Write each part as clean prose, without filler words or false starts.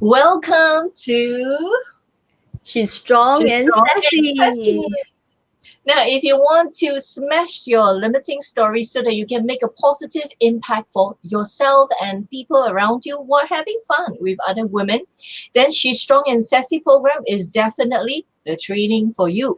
Welcome to She's strong She's and Strong and sassy. Sassy. Now, if you want to smash your limiting story so that you can make a positive impact for yourself and people around you while having fun with other women, then She's Strong and Sassy program is definitely the training for you.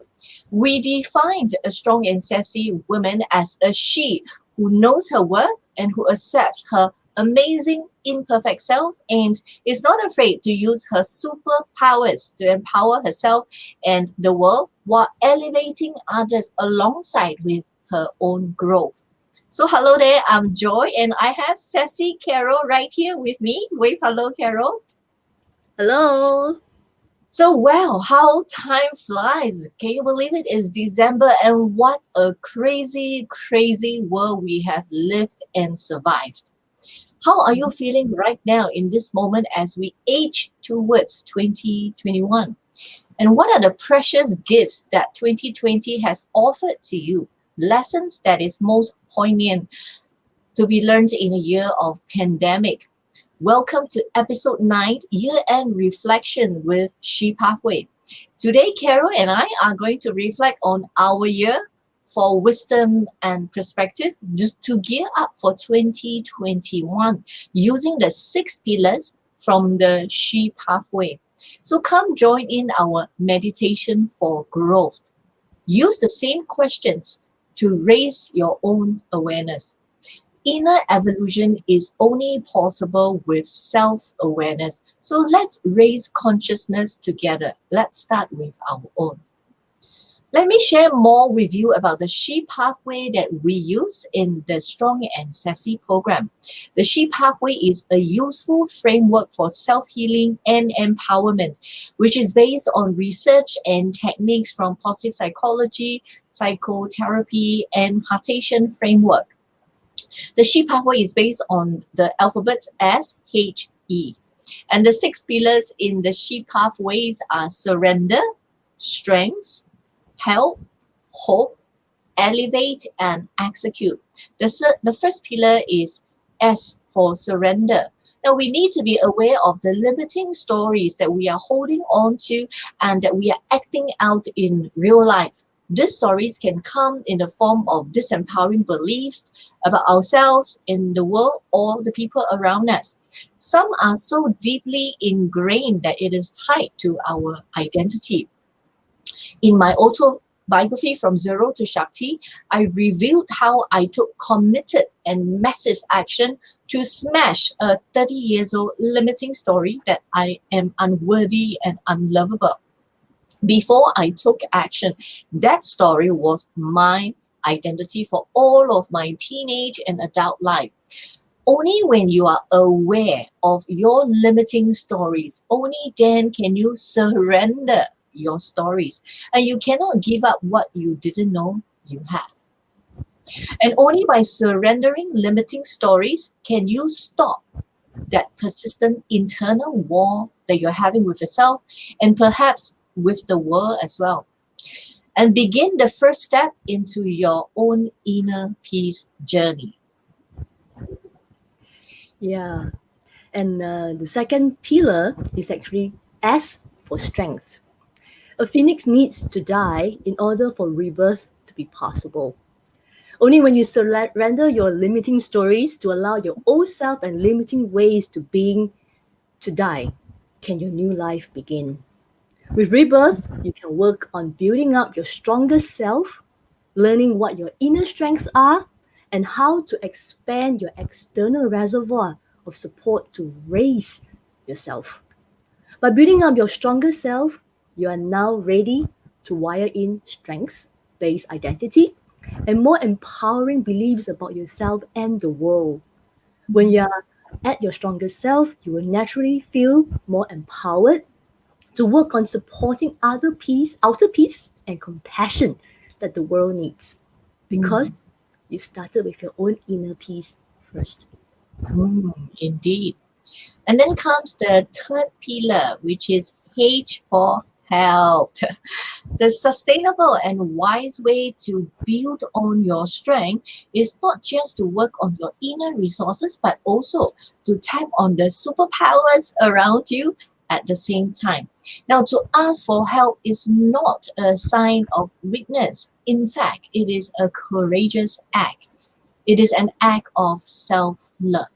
We defined a strong and sassy woman as a she who knows her worth and who accepts her amazing imperfect self and is not afraid to use her superpowers to empower herself and the world while elevating others alongside with her own growth. So hello there, I'm Joy and I have Sassy Carol right here with me. Wave hello, Carol. Hello. So well, how time flies. Can you believe it is December and what a crazy, crazy world we have lived and survived. How are you feeling right now in this moment as we age towards 2021? And what are the precious gifts that 2020 has offered to you? Lessons that is most poignant to be learned in a year of pandemic. Welcome to episode 9, year-end reflection with She Pathway. Today, Carol and I are going to reflect on our year for wisdom and perspective just to gear up for 2021 using the 6 pillars from the She Pathway. So come join in our meditation for growth. Use the same questions to raise your own awareness. Inner evolution is only possible with self awareness. So let's raise consciousness together. Let's start with our own. Let me share more with you about the She Pathway that we use in the Strong and Sassy program. The She Pathway is a useful framework for self-healing and empowerment, which is based on research and techniques from positive psychology, psychotherapy, and Cartesian framework. The She Pathway is based on the alphabets S, H, E. And the 6 pillars in the She Pathways are surrender, strength, help, hope, elevate, and execute. The first pillar is S for surrender. Now, we need to be aware of the limiting stories that we are holding on to and that we are acting out in real life. These stories can come in the form of disempowering beliefs about ourselves, in the world, or the people around us. Some are so deeply ingrained that it is tied to our identity. In my autobiography From Zero to Shakti, I revealed how I took committed and massive action to smash a 30 years old limiting story that I am unworthy and unlovable. Before I took action, that story was my identity for all of my teenage and adult life. Only when you are aware of your limiting stories, only then can you surrender your stories. And you cannot give up what you didn't know you have. And only by surrendering limiting stories can you stop that persistent internal war that you're having with yourself and perhaps with the world as well. And begin the first step into your own inner peace journey. Yeah. And the second pillar is actually S for strength. A phoenix needs to die in order for rebirth to be possible. Only when you surrender your limiting stories to allow your old self and limiting ways to die can your new life begin. With rebirth, you can work on building up your strongest self, learning what your inner strengths are, and how to expand your external reservoir of support to raise yourself. By building up your strongest self, you are now ready to wire in strengths-based identity and more empowering beliefs about yourself and the world. When you are at your strongest self, you will naturally feel more empowered to work on supporting outer peace, and compassion that the world needs. Because you started with your own inner peace first. Indeed. And then comes the third pillar, which is H for health. The sustainable and wise way to build on your strength is not just to work on your inner resources, but also to tap on the superpowers around you at the same time. Now, to ask for help is not a sign of weakness. In fact, it is a courageous act. It is an act of self love.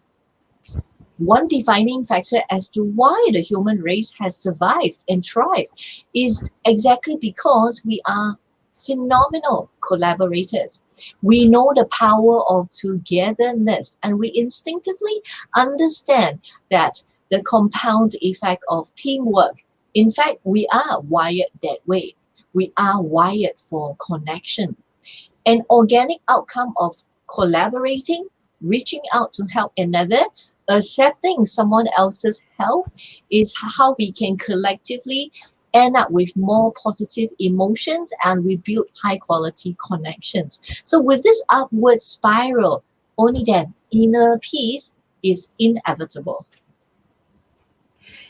One defining factor as to why the human race has survived and thrived is exactly because we are phenomenal collaborators. We know the power of togetherness and we instinctively understand that the compound effect of teamwork. In fact, we are wired that way. We are wired for connection. An organic outcome of collaborating, reaching out to help another, accepting someone else's help is how we can collectively end up with more positive emotions and we build high quality connections. So, with this upward spiral, only then inner peace is inevitable.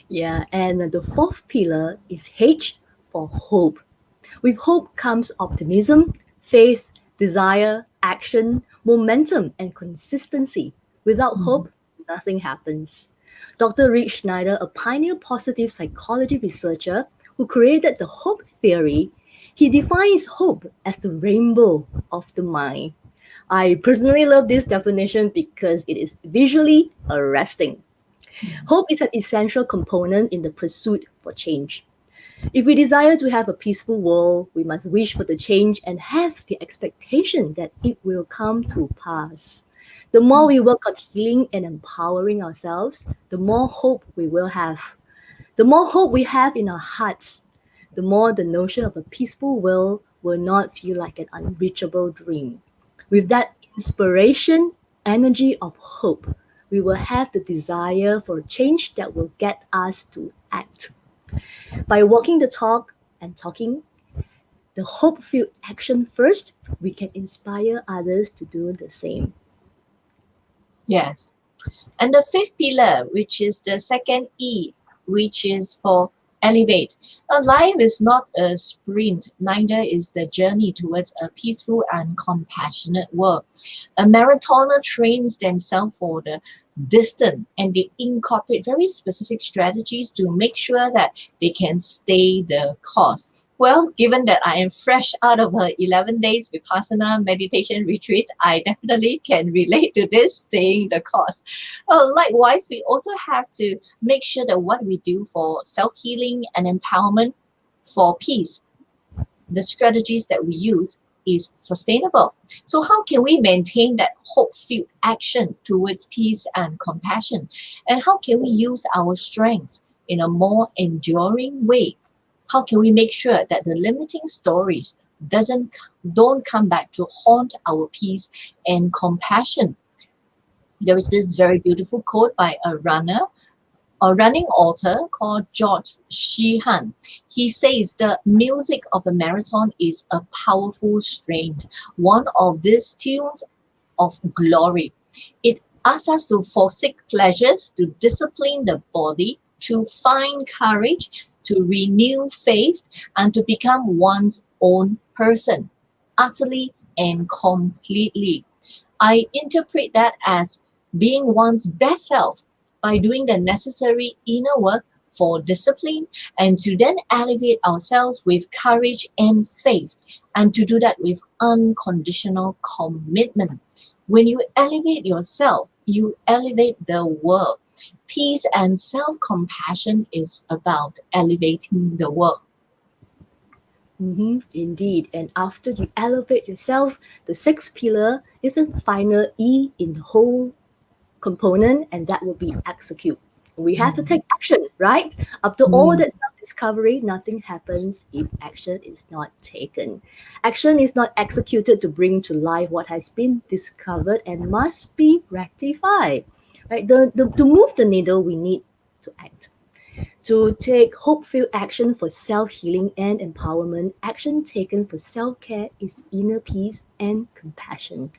Yeah, and the fourth pillar is H for hope. With hope comes optimism, faith, desire, action, momentum, and consistency. Without Mhm. hope, nothing happens. Dr. Rick Schneider, a pioneer positive psychology researcher who created the hope theory, he defines hope as the rainbow of the mind. I personally love this definition because it is visually arresting. Hope is an essential component in the pursuit for change. If we desire to have a peaceful world, we must wish for the change and have the expectation that it will come to pass. The more we work on healing and empowering ourselves, the more hope we will have. The more hope we have in our hearts, the more the notion of a peaceful world will not feel like an unreachable dream. With that inspiration, energy of hope, we will have the desire for a change that will get us to act. By walking the talk and talking the hope filled action first, we can inspire others to do the same. Yes. And the fifth pillar, which is the second E, which is for elevate. A life is not a sprint, neither is the journey towards a peaceful and compassionate world. A marathoner trains themselves for the distance and they incorporate very specific strategies to make sure that they can stay the course. Well, given that I am fresh out of a 11 days Vipassana meditation retreat, I definitely can relate to this staying the course. Likewise, we also have to make sure that what we do for self healing and empowerment for peace, the strategies that we use is sustainable. So, how can we maintain that hope filled action towards peace and compassion? And how can we use our strengths in a more enduring way? How can we make sure that the limiting stories doesn't don't come back to haunt our peace and compassion? There is this very beautiful quote by a running author called George Sheehan. He says the music of a marathon is a powerful strain, one of these tunes of glory. It asks us to forsake pleasures, to discipline the body, to find courage, to renew faith, and to become one's own person, utterly and completely. I interpret that as being one's best self by doing the necessary inner work for discipline and to then elevate ourselves with courage and faith and to do that with unconditional commitment. When you elevate yourself, you elevate the world. Peace and self compassion is about elevating the world. Indeed. And after you elevate yourself, the sixth pillar is the final E in the whole component, and that will be execute. We have to take action, right? After all Mm. that self discovery, nothing happens if action is not taken. Action is not executed to bring to life what has been discovered and must be rectified. Right? To move the needle, we need to act. To take hope filled action for self healing and empowerment, action taken for self care is inner peace and compassion.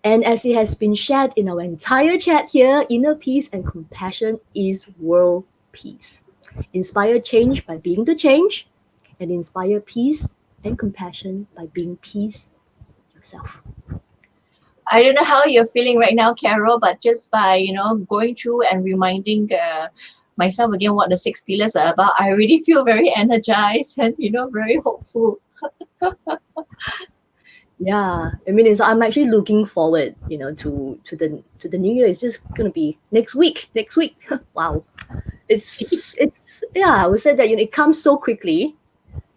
And as it has been shared in our entire chat here, inner peace and compassion is world peace. Inspire change by being the change, and inspire peace and compassion by being peace yourself. I don't know how you're feeling right now, Carol, but just by going through and reminding myself again what the six pillars are about, I already feel very energized and very hopeful. Yeah, I mean, I'm actually looking forward, to the new year. It's just gonna be next week. Next week. Wow, it's yeah. I would say that it comes so quickly.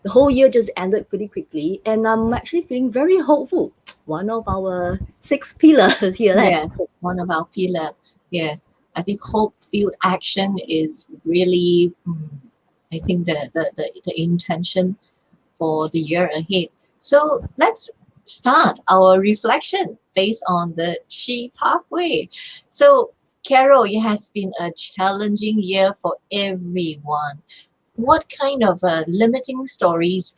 The whole year just ended pretty quickly, and I'm actually feeling very hopeful. One of our six pillars here. That Yes, one of our pillar. Yes, I think hope-filled action is really, I think the intention for the year ahead. So let's start our reflection based on the Chi pathway. So, Carol, it has been a challenging year for everyone. What kind of limiting stories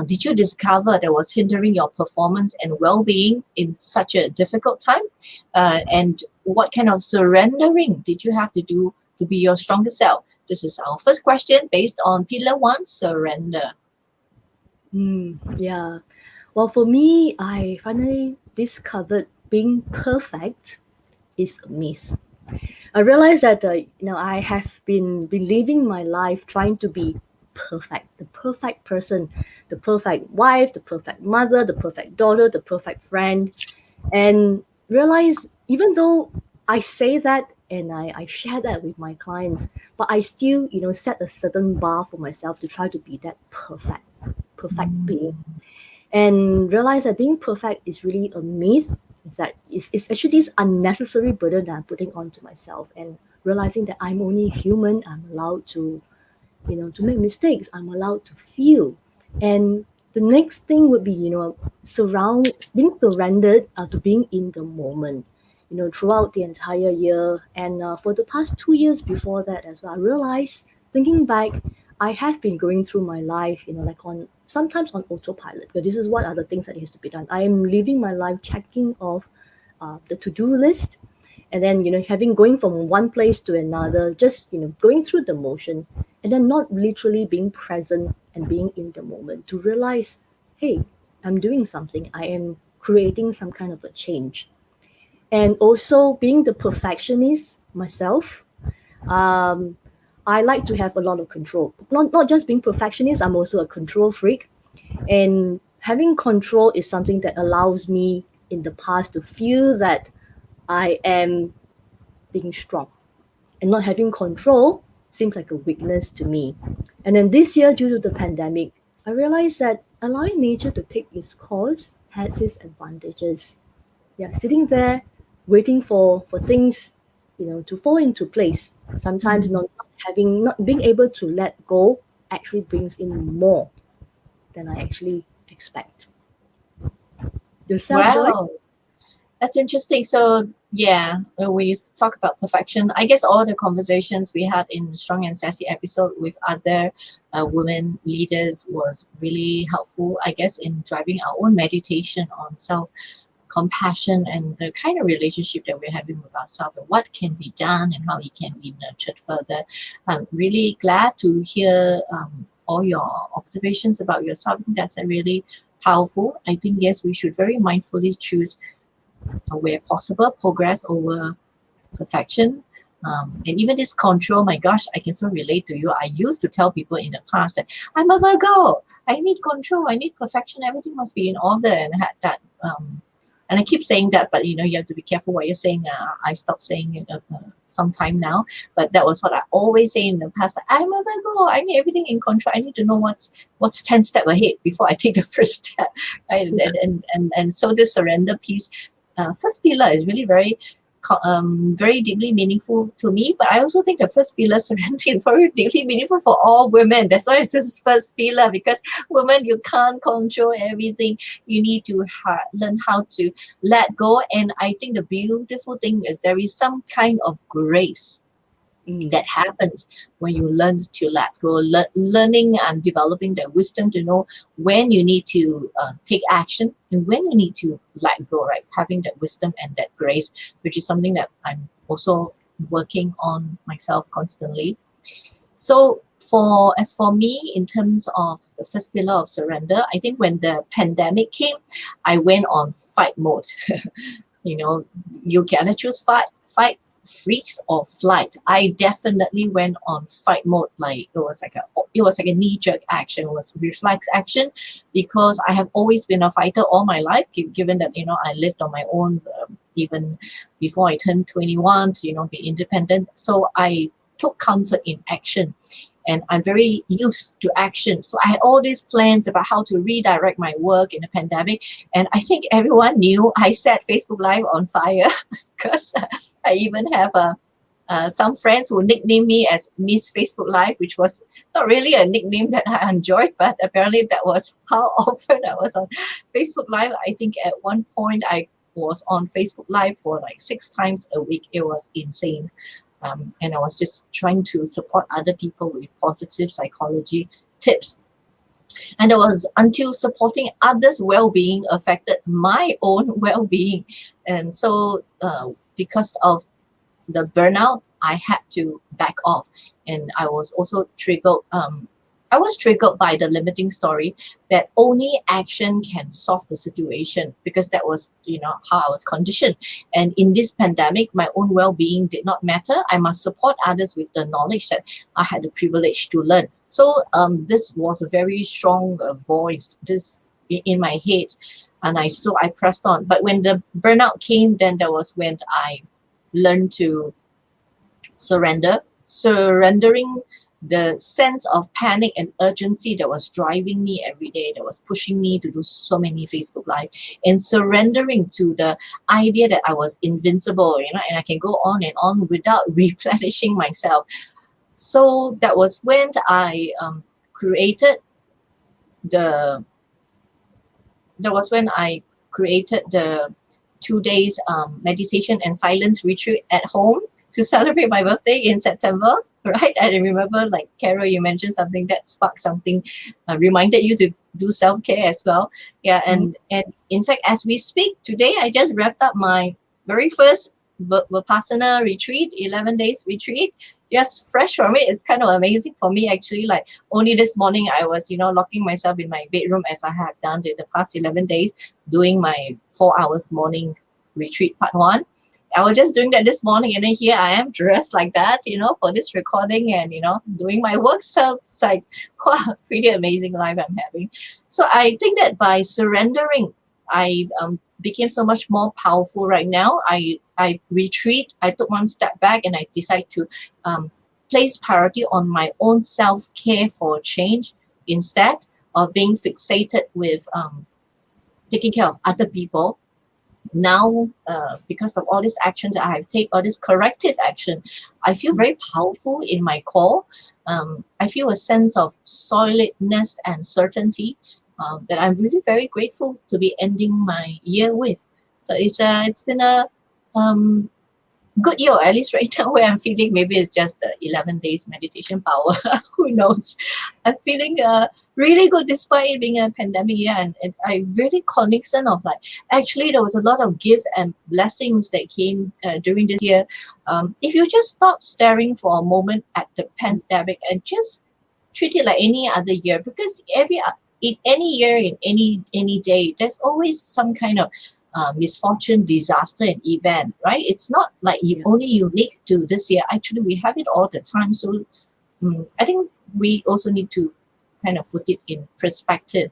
did you discover that was hindering your performance and well-being in such a difficult time? And what kind of surrendering did you have to do to be your stronger self? This is our first question based on Pillar One, surrender. yeah. Well, for me, I finally discovered being perfect is a myth. I realized that I have been living my life trying to be perfect, the perfect person, the perfect wife, the perfect mother, the perfect daughter, the perfect friend, and realize even though I say that and I share that with my clients, but I still set a certain bar for myself to try to be that perfect being, and realize that being perfect is really a myth. That it's actually this unnecessary burden that I'm putting onto myself, and realizing that I'm only human. I'm allowed to make mistakes. I'm allowed to feel. And the next thing would be being surrendered to being in the moment, throughout the entire year, and for the past 2 years before that as well. I realized, thinking back, I have been going through my life, like on sometimes on autopilot, because this is what are the things that has to be done. I am living my life checking off the to-do list, and then having going from one place to another, just going through the motion, and then not literally being present and being in the moment to realize, hey, I'm doing something. I am creating some kind of a change. And also being the perfectionist myself, um, I like to have a lot of control. Not just being perfectionist, I'm also a control freak. And having control is something that allows me in the past to feel that I am being strong. And not having control seems like a weakness to me. And then this year, due to the pandemic, I realized that allowing nature to take its course has its advantages. Yeah, sitting there, waiting for things, to fall into place. Sometimes not being able to let go actually brings in more than I actually expect. Yourself, Joy? Wow, that's interesting. So, yeah, when we talk about perfection, I guess all the conversations we had in Strong and Sassy episode with other women leaders was really helpful, I guess, in driving our own meditation on self compassion and the kind of relationship that we're having with ourselves and what can be done and how it can be nurtured further. I'm really glad to hear all your observations about yourself. That's a really powerful. I think, yes, we should very mindfully choose where possible progress over perfection. And even this control, my gosh, I can so relate to you. I used to tell people in the past that I'm a Virgo. I need control. I need perfection. Everything must be in order. And I had that. And I keep saying that, but you have to be careful what you're saying. I stopped saying it some time now, but that was what I always say in the past. I'm a Virgo. I need everything in control. I need to know what's 10 steps ahead before I take the first step, right? And so this surrender piece, first pillar is really very deeply meaningful to me. But I also think the first pillar, surrender, is very deeply meaningful for all women. That's why it's this first pillar, because women, you can't control everything. You need to learn how to let go. And I think the beautiful thing is there is some kind of grace Mm. that happens when you learn to let go, learning and developing that wisdom to know when you need to take action and when you need to let go, right? Having that wisdom and that grace, which is something that I'm also working on myself constantly. So for me, in terms of the first pillar of surrender, I think when the pandemic came, I went on fight mode. you know, you can choose fight freeze or flight. I definitely went on fight mode. Like it was like a knee jerk action. It was reflex action because I have always been a fighter all my life. Given that I lived on my own even before I turned 21 to be independent. So I took comfort in action. And I'm very used to action. So I had all these plans about how to redirect my work in the pandemic. And I think everyone knew I set Facebook Live on fire because I even have some friends who nicknamed me as Miss Facebook Live, which was not really a nickname that I enjoyed, but apparently that was how often I was on Facebook Live. I think at one point I was on Facebook Live for like 6 times a week. It was insane. And I was just trying to support other people with positive psychology tips. And it was until supporting others' well-being affected my own well-being. And so because of the burnout, I had to back off. And I was triggered by the limiting story that only action can solve the situation because that was, how I was conditioned. And in this pandemic, my own well-being did not matter. I must support others with the knowledge that I had the privilege to learn. So this was a very strong voice this in my head. And I pressed on. But when the burnout came, then that was when I learned to surrendering the sense of panic and urgency that was driving me every day, that was pushing me to do so many Facebook Live, and surrendering to the idea that I was invincible, and I can go on and on without replenishing myself. So that was when I created the that was when I created the 2 days meditation and silence retreat at home to celebrate my birthday in September. Right? I remember, like Carol, you mentioned something that sparked something, reminded you to do self-care as well. Yeah, and in fact, as we speak today, I just wrapped up my very first Vipassana retreat, 11 days retreat. Just fresh from it. It's kind of amazing for me actually. Like only this morning I was, locking myself in my bedroom as I have done the past 11 days, doing my 4 hours morning retreat part one. I was just doing that this morning, and then here I am dressed like that, for this recording and, doing my work. So it's like, wow, pretty amazing life I'm having. So I think that by surrendering, I became so much more powerful right now. I retreat, I took one step back, and I decide to place priority on my own self-care for a change instead of being fixated with taking care of other people. Now, because of all this action that I have taken, all this corrective action, I feel very powerful in my core. I feel a sense of solidness and certainty that I'm really very grateful to be ending my year with. So it's been a um, good year, at least right now where I'm feeling. Maybe it's just the 11 days meditation power. Who knows? I'm feeling really good despite it being a pandemic year. And I really cognizant of like, actually, there was a lot of gift and blessings that came during this year. If you just stop staring for a moment at the pandemic and just treat it like any other year, because in any year, in any day, there's always some kind of misfortune, disaster, and event, right? It's not like you Yeah. only unique to this year. Actually, we have it all the time. So I think we also need to kind of put it in perspective.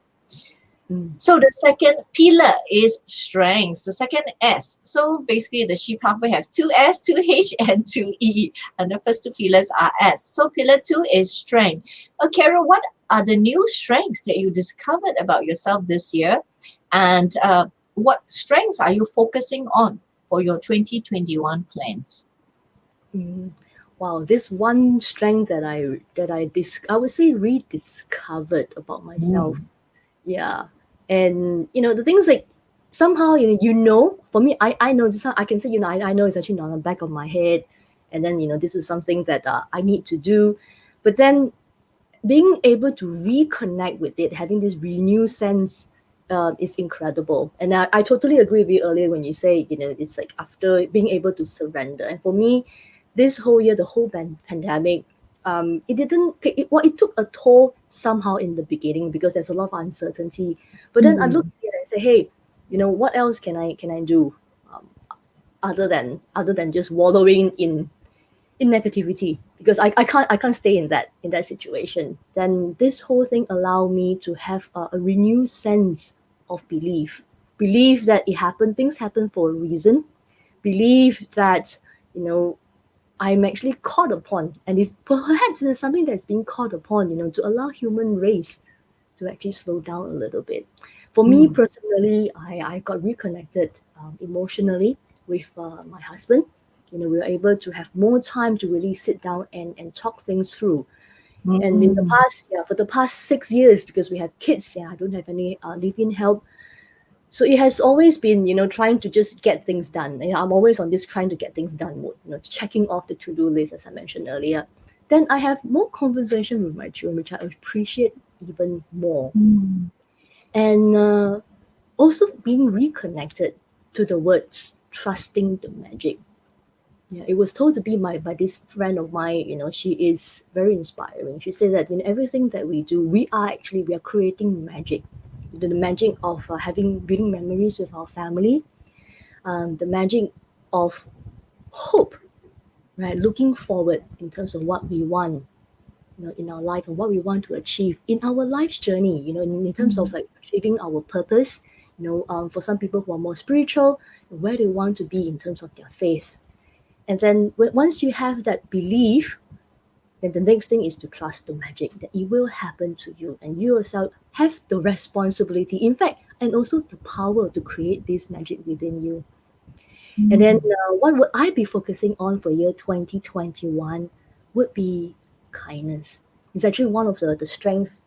Mm. So the second pillar is strengths. The second S. So basically, the She pathway has two S, two H, and two E. And the first two pillars are S. So pillar 2 is strength. Carol, what are the new strengths that you discovered about yourself this year? And what strengths are you focusing on for your 2021 plans? Mm. Wow, this one strength I would say rediscovered about myself. Mm. Yeah. And the thing is like somehow for me I know this, I can say I know it's actually not on the back of my head, and then this is something that I need to do, but then being able to reconnect with it, having this renewed sense, is incredible. And I totally agree with you earlier when you say, it's like after being able to surrender. And for me, this whole year, the whole pandemic, it didn't, it took a toll somehow in the beginning because there's a lot of uncertainty. But then I look Mm. at it and say, hey, what else can I do? Um, other than just wallowing in negativity, because I can't stay in that situation. Then this whole thing allow me to have a renewed sense of belief that things happen for a reason, believe that I'm actually called upon, and it's perhaps it's something that's being called upon, to allow human race to actually slow down a little bit. For me Mm. personally, I got reconnected emotionally with my husband. We were able to have more time to really sit down and talk things through. And in the Mm. past, yeah, for the past 6 years, because we have kids, yeah, I don't have any live-in help. So it has always been, trying to just get things done. I'm always on this trying to get things done mode, checking off the to-do list, as I mentioned earlier. Then I have more conversation with my children, which I appreciate even more. Mm. And also being reconnected to the words trusting the magic. Yeah, it was told to be by this friend of mine. She is very inspiring. She said that everything that we do, we are creating magic. The magic of having building memories with our family, the magic of hope, right? Looking forward in terms of what we want, in our life and what we want to achieve in our life's journey, in terms of Mm. like achieving our purpose, for some people who are more spiritual, where they want to be in terms of their faith. And then once you have that belief, then the next thing is to trust the magic that it will happen to you, and you yourself have the responsibility, in fact, and also the power to create this magic within you. And then Mm. what would I be focusing on for year 2021 would be kindness. It's actually one of the strength.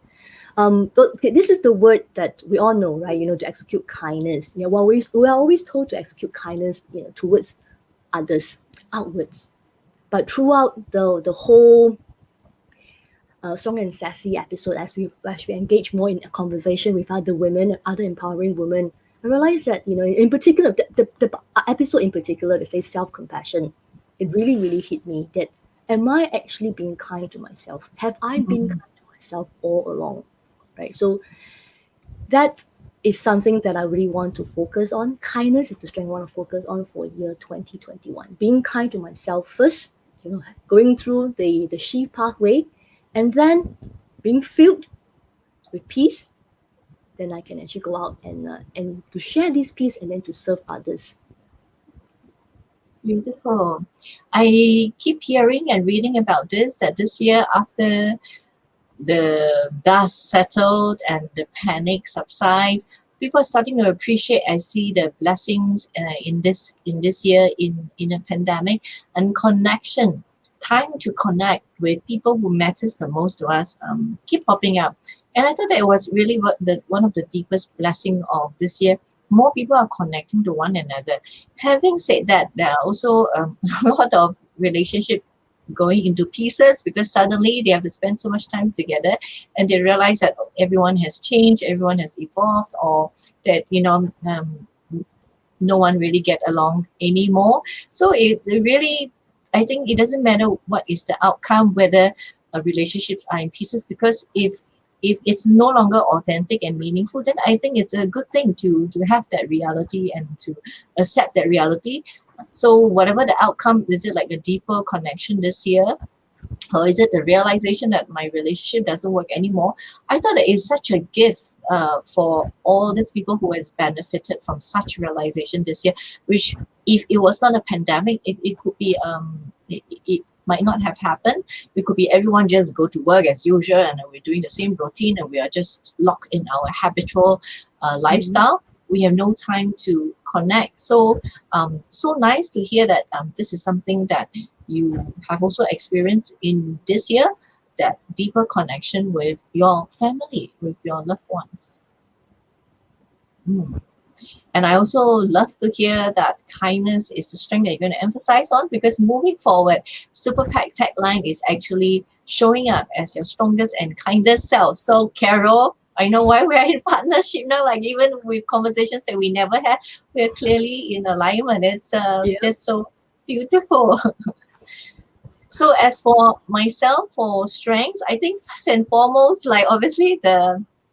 Okay, this is the word that we all know, right? To execute kindness. We are always told to execute kindness, towards others, outwards. But throughout the whole Strong and Sassy episode, as we engage more in a conversation with other women, other empowering women, I realized that, in particular, the episode in particular that says self compassion, it really really hit me that, am I actually being kind to myself? Have I been Mm. kind to myself all along? Right. So that is something that I really want to focus on. Kindness is the strength I want to focus on for year 2021. Being kind to myself first, going through the she pathway, and then being filled with peace. Then I can actually go out and to share this peace, and then to serve others. Beautiful. I keep hearing and reading about this, that this year, after the dust settled and the panic subside, people are starting to appreciate. I see the blessings in this year, in a pandemic, and connection. Time to connect with people who matters the most to us keep popping up, and I thought that it was really one of the deepest blessing of this year. More people are connecting to one another. Having said that, there are also a lot of relationship going into pieces because suddenly they have to spend so much time together, and they realize that everyone has changed, everyone has evolved, or that no one really get along anymore. So it really, I think it doesn't matter what is the outcome, whether relationships are in pieces, because if it's no longer authentic and meaningful, then I think it's a good thing to have that reality and to accept that reality. So whatever the outcome, is it like a deeper connection this year, or is it the realization that my relationship doesn't work anymore? I thought that it's such a gift for all these people who has benefited from such realization this year, which if it was not a pandemic, it could be it might not have happened. It could be everyone just go to work as usual, and we're doing the same routine, and we are just locked in our habitual Mhm. lifestyle. We have no time to connect. So so nice to hear that this is something that you have also experienced in this year, that deeper connection with your family, with your loved ones. Mm. And I also love to hear that kindness is the strength that you're going to emphasize on, because moving forward, Super Pack tagline is actually showing up as your strongest and kindest self. So, Carol, I know why we are in partnership now. Like even with conversations that we never had, we are clearly in alignment. It's Yeah. just so beautiful. So as for myself, for strengths, I think first and foremost, like obviously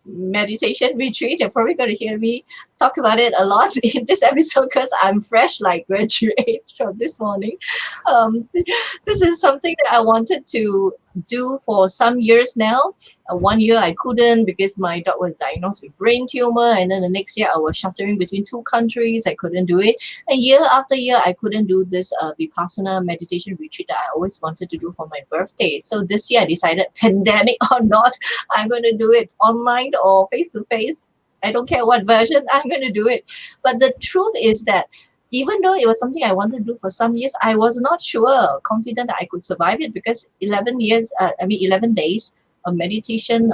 meditation retreat. You're probably going to hear me talk about it a lot in this episode because I'm fresh like graduate from this morning. This is something that I wanted to do for some years now. 1 year I couldn't because my dog was diagnosed with brain tumor, and then the next year I was shuttling between two countries. I couldn't do it, and year after year I couldn't do this Vipassana meditation retreat that I always wanted to do for my birthday. So this year I decided, pandemic or not, I'm going to do it online or face to face. I don't care what version, I'm going to do it. But the truth is that even though it was something I wanted to do for some years, I was not sure, confident that I could survive it because 11 days of meditation.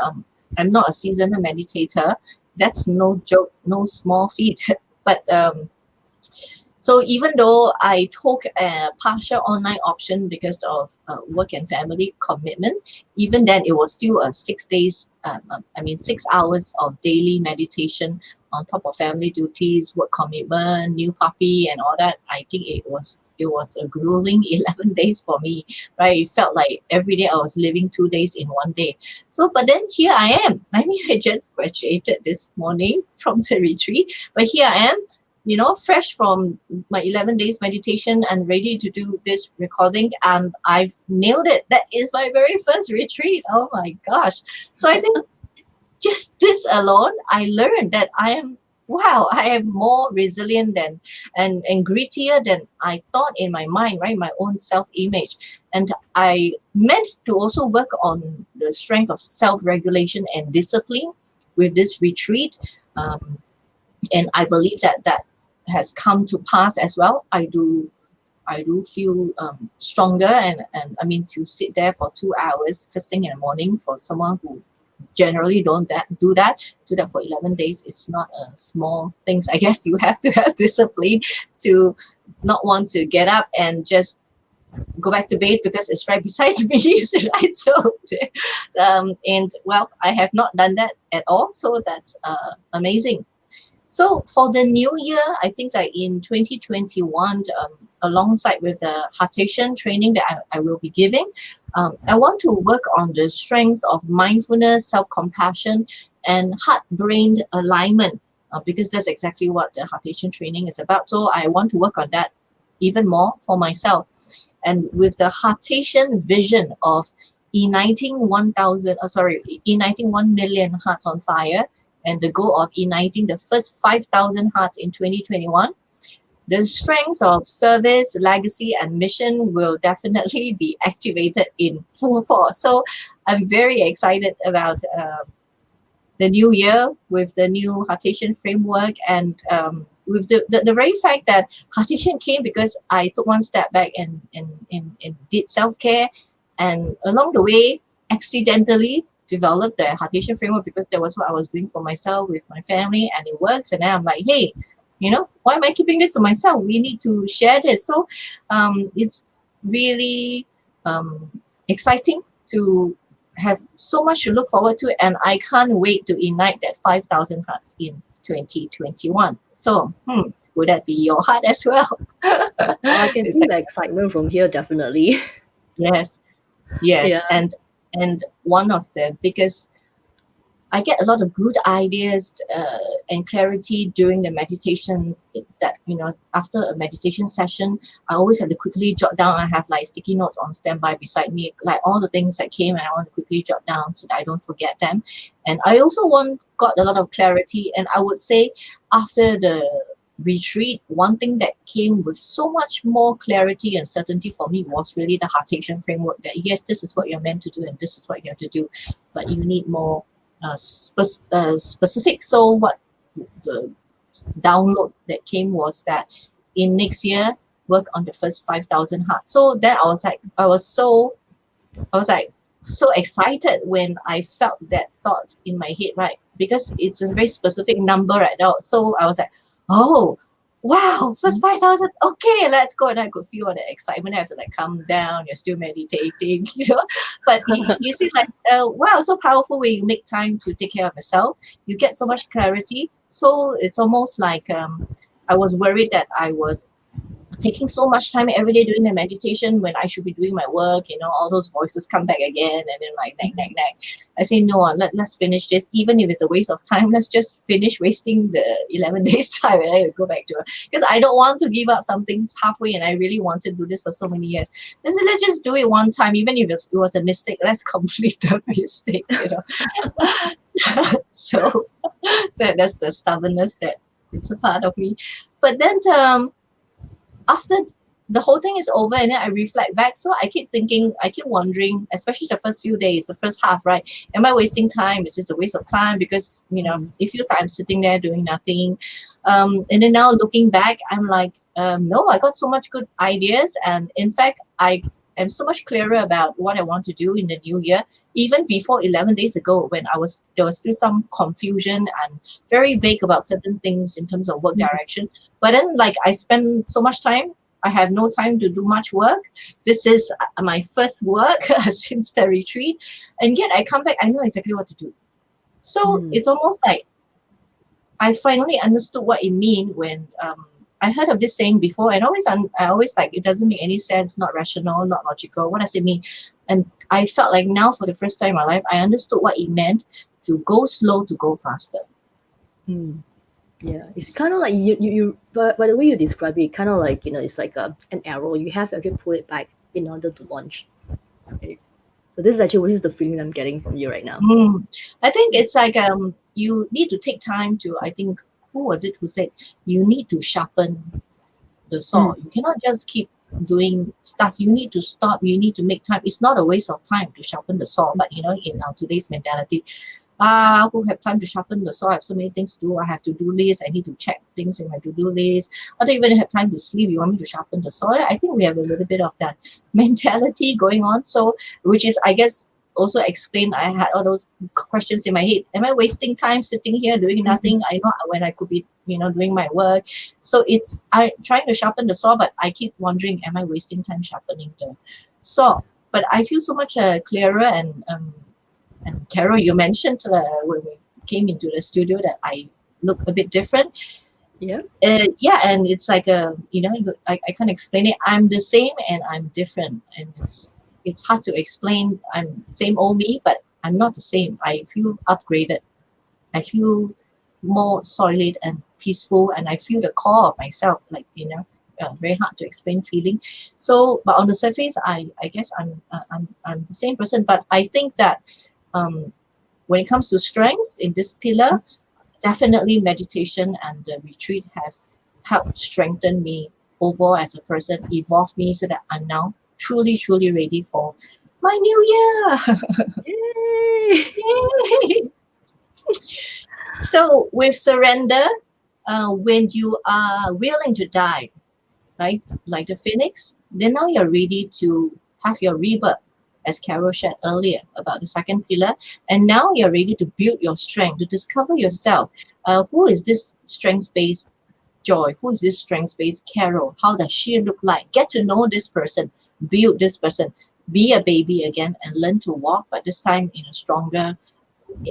I'm not a seasoned meditator. That's no joke, no small feat. But so even though I took a partial online option because of work and family commitment, even then it was still a 6 days, 6 hours of daily meditation on top of family duties, work commitment, new puppy and all that. I think it was a grueling 11 days for me, right? It felt like every day I was living 2 days in one day. So, but then here I am. I mean, I just graduated this morning from the retreat, but here I am, fresh from my 11 days meditation and ready to do this recording. And I've nailed it. That is my very first retreat. Oh my gosh. So I think just this alone, I learned that I am more resilient than and grittier than I thought in my mind, right? My own self-image. And I meant to also work on the strength of self-regulation and discipline with this retreat. And I believe that has come to pass as well. I do feel stronger, and I mean, to sit there for 2 hours first thing in the morning for someone who generally don't do that for 11 days is not a small things. I guess you have to have discipline to not want to get up and just go back to bed because it's right beside me, right? So and well, I have not done that at all, so that's amazing. So for the new year, I think that in 2021, alongside with the Heartation training that I will be giving, I want to work on the strengths of mindfulness, self-compassion, and heart-brain alignment, because that's exactly what the Heartation training is about. So I want to work on that even more for myself. And with the Heartation vision of igniting 1 million hearts on fire, and the goal of igniting the first 5,000 hearts in 2021, the strengths of service, legacy, and mission will definitely be activated in full force. So I'm very excited about the new year with the new Heartation framework, and with the very fact that Heartation came because I took one step back and did self-care, and along the way accidentally developed the Heartation framework because that was what I was doing for myself with my family, and it works. And then I'm like, hey, why am I keeping this to myself? We need to share this. So it's really exciting to have so much to look forward to, and I can't wait to ignite that 5,000 hearts in 2021. So, would that be your heart as well? I can It's feel like, the excitement from here, definitely. yes, Yeah. yes, and one of the biggest, I get a lot of good ideas and clarity during the meditations. That after a meditation session, I always have to quickly jot down. I have like sticky notes on standby beside me, like all the things that came, and I want to quickly jot down so that I don't forget them. And I also got a lot of clarity. And I would say after the retreat, one thing that came with so much more clarity and certainty for me was really the Heartation framework. That yes, this is what you're meant to do, and this is what you have to do, but you need more specific. So what the download that came was that in next year, work on the first 5,000 hearts. So then I was like so excited when I felt that thought in my head, right? Because it's a very specific number right now. So I was like, oh, wow, first 5,000. Okay, let's go. And I could feel all the excitement. I have to like calm down. You're still meditating, But you see, like, wow, so powerful when you make time to take care of yourself. You get so much clarity. So it's almost like I was worried that I was taking so much time every day doing the meditation when I should be doing my work, all those voices come back again and then like nag, nag, nag. I say, no, let's finish this. Even if it's a waste of time, let's just finish wasting the 11 days time and I go back to it. Because I don't want to give up some things halfway and I really wanted to do this for so many years. So I said, let's just do it one time. Even if it was a mistake, let's complete the mistake. So that's the stubbornness that it's a part of me. But then after the whole thing is over and then I reflect back, so I keep thinking, I keep wondering, especially the first few days, the first half, right? Am I wasting time? Is this a waste of time? Because it feels like I'm sitting there doing nothing. And then now looking back, I'm like, no, I got so much good ideas, and in fact, I am so much clearer about what I want to do in the new year. Even before 11 days ago, when there was still some confusion and very vague about certain things in terms of work direction. But then, like, I spend so much time. I have no time to do much work. This is my first work since the retreat, and yet I come back. I know exactly what to do. So Mm. it's almost like I finally understood what it means when I heard of this saying before, and I always like, it doesn't make any sense, not rational, not logical. What does it mean? And I felt like now for the first time in my life, I understood what it meant to go slow to go faster. Mm. Yeah, it's kind of like you by the way you describe it, kind of like, it's like an arrow. You have to actually pull it back in order to launch. Right? So this is actually what is the feeling I'm getting from you right now. Mm. I think it's like you need to take time to, I think, who was it who said you need to sharpen the saw. Mm. You cannot just keep doing stuff. You need to stop. You need to make time. It's not a waste of time to sharpen the saw, but in our today's mentality, who have time to sharpen the saw? I have so many things to do. I have to-do list. I need to check things in my to-do list. I don't even have time to sleep. You want me to sharpen the saw? I think we have a little bit of that mentality going on. So, which is, I guess, also explain. I had all those questions in my head. Am I wasting time sitting here doing Mhm. nothing? I know when I could be, doing my work. So it's I trying to sharpen the saw, but I keep wondering, am I wasting time sharpening the saw? But I feel so much clearer, and Carol, you mentioned when we came into the studio that I look a bit different. Yeah. Yeah, and it's like I can't explain it. I'm the same and I'm different, and it's hard to explain. I'm same old me, but I'm not the same. I feel upgraded. I feel more solid and peaceful, and I feel the core of myself, like very hard to explain feeling. So, but on the surface, I guess I'm the same person, but I think that um, when it comes to strengths in this pillar, definitely meditation and the retreat has helped strengthen me overall as a person, evolve me so that I'm now truly, truly ready for my new year. Yay! Yay! So with surrender, when you are willing to die, right, like the phoenix, then now you're ready to have your rebirth, as Carol shared earlier about the second pillar. And now you're ready to build your strength, to discover yourself. Who is this strength-based Joy? Who is this strength-based Carol? How does she look like? Get to know this person, build this person, be a baby again, and learn to walk, but this time in a stronger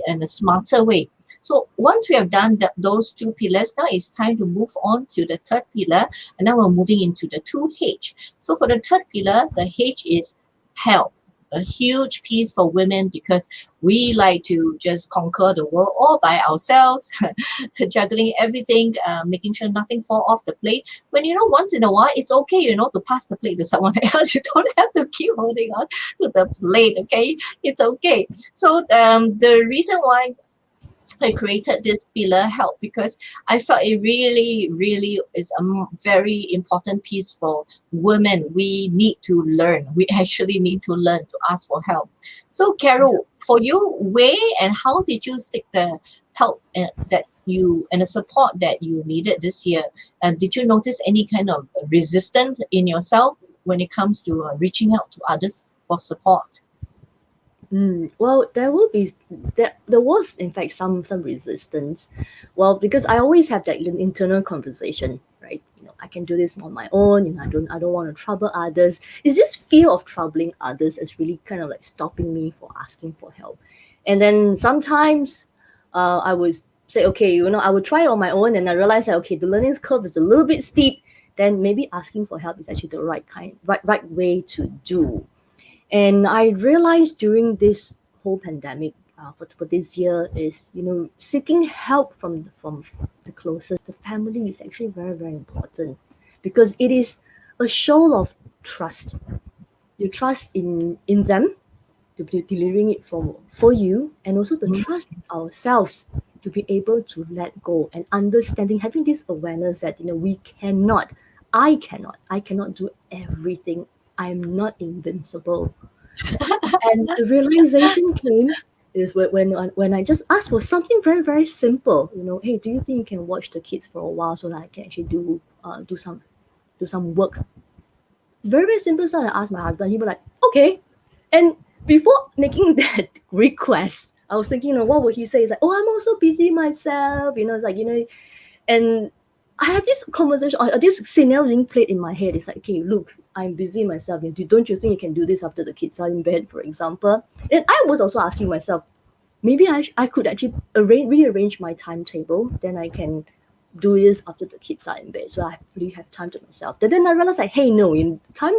and a smarter way. So once we have done those two pillars, now it's time to move on to the third pillar, and now we're moving into the 2H. So for the third pillar, the H is help. A huge piece for women because we like to just conquer the world all by ourselves, juggling everything, making sure nothing fall off the plate. When once in a while, it's okay, to pass the plate to someone else. You don't have to keep holding on to the plate. Okay, it's okay. So the reason why I created this pillar help because I felt it really, really is a very important piece for women. We need to learn. We actually need to learn to ask for help. So, Carol, for you, where and how did you seek the help that you and the support that you needed this year? And did you notice any kind of resistance in yourself when it comes to reaching out to others for support? Well, there was in fact some resistance. Well, because I always have that internal conversation, right? I can do this on my own. I don't want to trouble others. It's just fear of troubling others is really kind of like stopping me for asking for help. And then sometimes, I would say, okay, I would try it on my own, and I realized that okay, the learning curve is a little bit steep. then maybe asking for help is actually the right way to do. And I realized during this whole pandemic, for this year, is seeking help from the closest, the family, is actually very, very important, because it is a show of trust. You trust in them to be delivering it for you, and also the Mhm. trust in ourselves to be able to let go, and understanding, having this awareness that we cannot, I cannot do everything. I'm not invincible. And the realization came is when I just asked for something very, very simple. Hey, do you think you can watch the kids for a while so that I can actually do some work? Very, very simple stuff. I asked my husband. He was like, okay. And before making that request, I was thinking, what would he say? He's like, oh, I'm also busy myself. It's like, and I have this conversation, or this scenario being played in my head. It's like, okay, look, I'm busy myself. Don't you think you can do this after the kids are in bed, for example? And I was also asking myself, maybe I could actually rearrange my timetable. Then I can do this after the kids are in bed, so I really have time to myself. Then I realized, like, hey, no, in time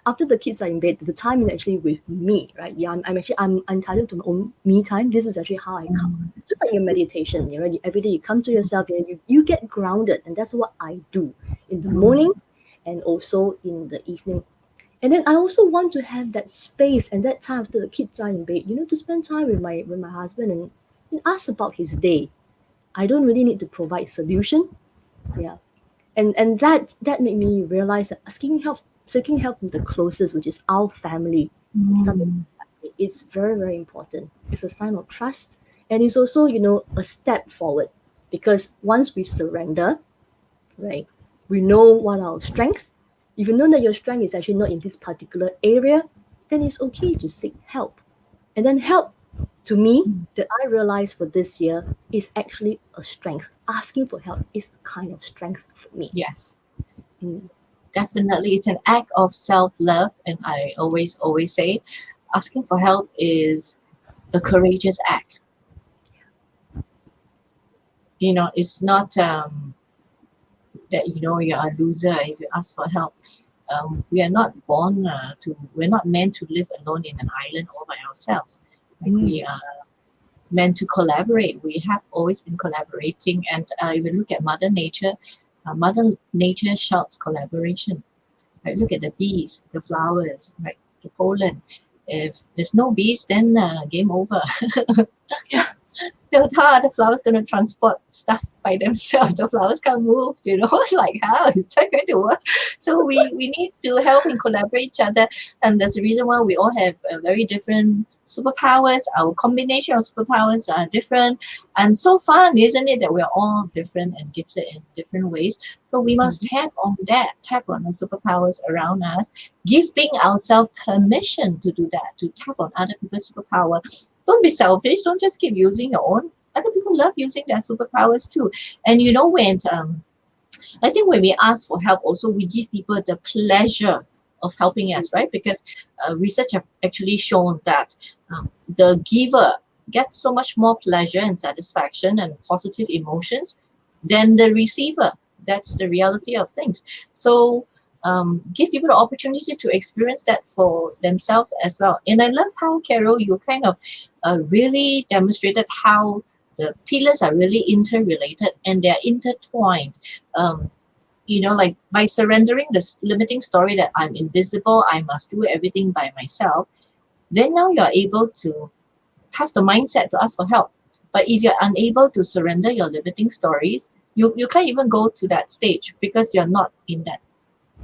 after the kids are in bed, the time is actually with me, right? Yeah, I'm entitled to my own me time. This is actually how I come. Just like your meditation, every day you come to yourself, you get grounded, and that's what I do in the morning and also in the evening. And then I also want to have that space and that time after the kids are in bed, to spend time with my husband, and ask about his day. I don't really need to provide solution. Yeah. And that made me realize that seeking help from the closest, which is our family, something Mm. it's very, very important. It's a sign of trust, and it's also a step forward, because once we surrender, right, we know what our strength. If you know that your strength is actually not in this particular area, then it's okay to seek help. And then help, to me, that I realized for this year, is actually a strength. Asking for help is a kind of strength for me. Yes, Mm. definitely. It's an act of self-love. And I always say asking for help is a courageous act. It's not that you're a loser if you ask for help. We are not we're not meant to live alone in an island all by ourselves. Like, we Mm. are meant to collaborate. We have always been collaborating. And if you look at Mother Nature, Mother Nature shouts collaboration. Like, look at the bees, the flowers, like the pollen. If there's no bees, then game over. Yeah. How are the flowers going to transport stuff by themselves? The flowers can't move, like, how is that going to work? So we need to help and collaborate each other. And that's the reason why we all have very different superpowers. Our combination of superpowers are different. And so fun, isn't it, that we're all different and gifted in different ways. So we must Mhm. tap on the superpowers around us, giving ourselves permission to do that, to tap on other people's superpower. Don't be selfish. Don't just keep using your own. Other people love using their superpowers too. And when I think when we ask for help, also we give people the pleasure of helping us, right? Because research have actually shown that the giver gets so much more pleasure and satisfaction and positive emotions than the receiver. That's the reality of things. So give people the opportunity to experience that for themselves as well. And I love how, Carol, you kind of really demonstrated how the pillars are really interrelated and they're intertwined. Um, like, by surrendering this limiting story that I'm invisible, I must do everything by myself, then now you're able to have the mindset to ask for help. But if you're unable to surrender your limiting stories, you can't even go to that stage because you're not in that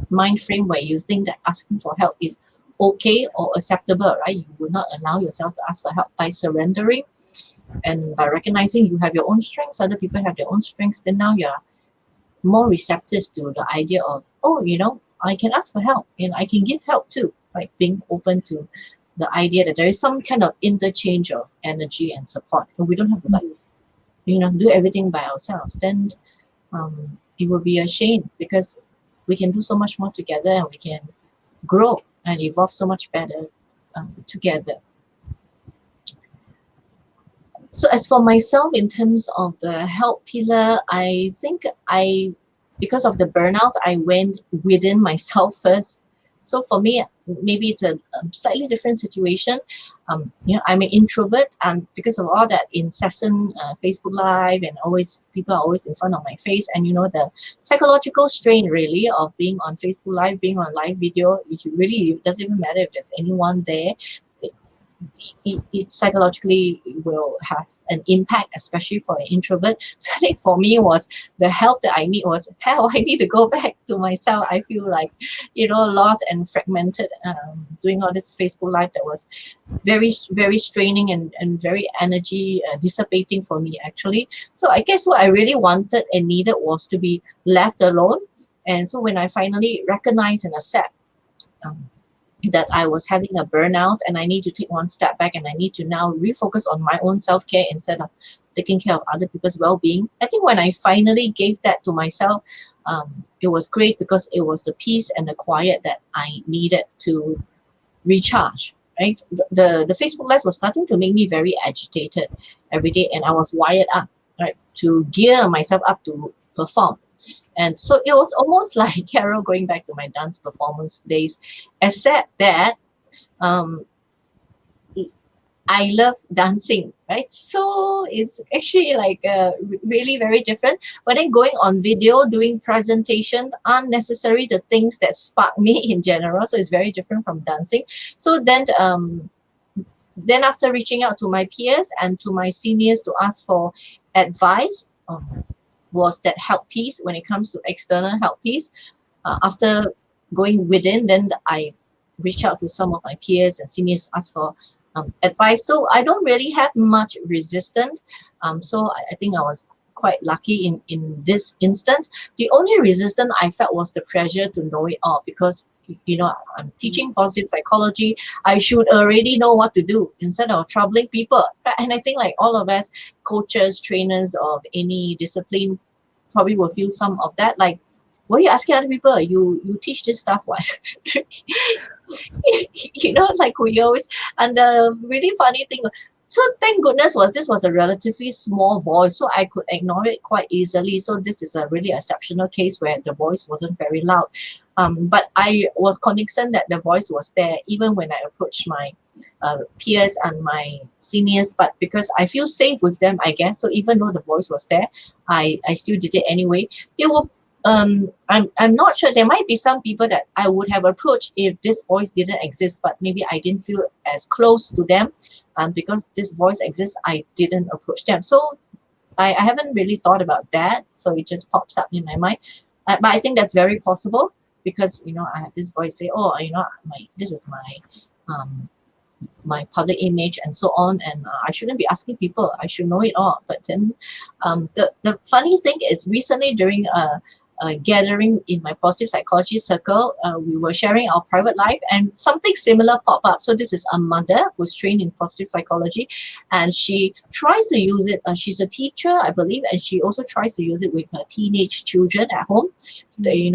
mind frame where you think that asking for help is okay or acceptable, right? You will not allow yourself to ask for help. By surrendering and by recognizing you have your own strengths, other people have their own strengths, then now you're more receptive to the idea of, oh, I can ask for help and I can give help too, right? Being open to the idea that there is some kind of interchange of energy and support, and we don't have to, like, do everything by ourselves. Then it will be a shame, because we can do so much more together, and we can grow and evolve so much better together. So as for myself, in terms of the help pillar, I think I because of the burnout, I went within myself first. So for me, maybe it's a slightly different situation. I'm an introvert, and because of all that incessant Facebook Live, and always people are always in front of my face, and the psychological strain really of being on Facebook Live, being on live video. It doesn't even matter if there's anyone there. It psychologically will have an impact, especially for an introvert. So I think for me was the help that I need was hell. I need to go back to myself. I feel like lost and fragmented. Doing all this Facebook Live that was very very straining and very energy dissipating for me actually. So I guess what I really wanted and needed was to be left alone. And so when I finally recognize and accept um, that I was having a burnout and I need to take one step back and I need to now refocus on my own self care instead of taking care of other people's well being. I think when I finally gave that to myself, it was great because it was the peace and the quiet that I needed to recharge. Right, the Facebook Live was starting to make me very agitated every day, and I was wired up, right, to gear myself up to perform. And so it was almost like Carol going back to my dance performance days, except that um, I love dancing, right? So it's actually like really very different. But then going on video, doing presentations aren't necessarily the things that spark me in general. So it's very different from dancing. So then after reaching out to my peers and to my seniors to ask for advice, was that help piece when it comes to external help piece. After going within, then I reach out to some of my peers and seniors, ask for advice. So I don't really have much resistance. So I think I was quite lucky in this instance. The only resistance I felt was the pressure to know it all because I'm teaching positive psychology. I should already know what to do instead of troubling people. And I think like all of us coaches, trainers of any discipline probably will feel some of that. Like, what are you asking other people? You teach this stuff, what? Like we always, and the really funny thing, so thank goodness this was a relatively small voice, so I could ignore it quite easily. So this is a really exceptional case where the voice wasn't very loud, but I was cognizant that the voice was there even when I approached my peers and my seniors. But because I feel safe with them, I guess, so even though the voice was there, I still did it anyway. They were I'm not sure. There might be some people that I would have approached if this voice didn't exist, but maybe I didn't feel as close to them. Because this voice exists, I didn't approach them. So I haven't really thought about that. So it just pops up in my mind. But I think that's very possible because I have this voice say, oh, this is um, my public image and so on, and I shouldn't be asking people. I should know it all. But then the funny thing is recently during a gathering in my positive psychology circle, we were sharing our private life and something similar popped up. So this is a mother who's trained in positive psychology, and she tries to use it. She's a teacher, I believe, and she also tries to use it with her teenage children at home. They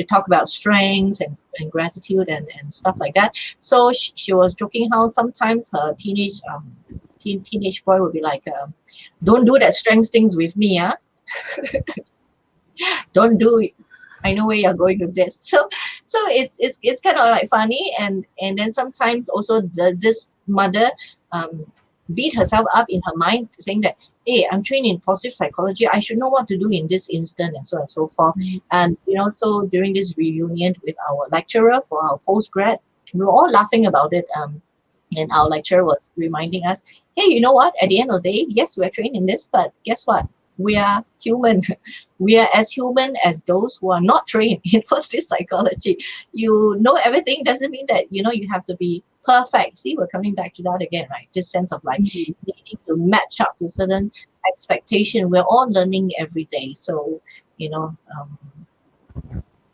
talk about strengths and gratitude and stuff like that. So she was joking how sometimes her teenage boy would be like, don't do that strengths things with me, don't do it. I know where you're going with this. So it's kind of like funny, and then sometimes also this mother beat herself up in her mind, saying that, hey, I'm trained in positive psychology, I should know what to do in this instant, and so on and so forth. And so during this reunion with our lecturer for our postgrad, we were all laughing about it. And our lecturer was reminding us, hey, you know what? At the end of the day, yes, we're trained in this, but guess what? We are human. We are as human as those who are not trained in positive psychology. You know everything doesn't mean that you have to be perfect. See, we're coming back to that again, right? This sense of like needing to match up to certain expectation. We're all learning every day. So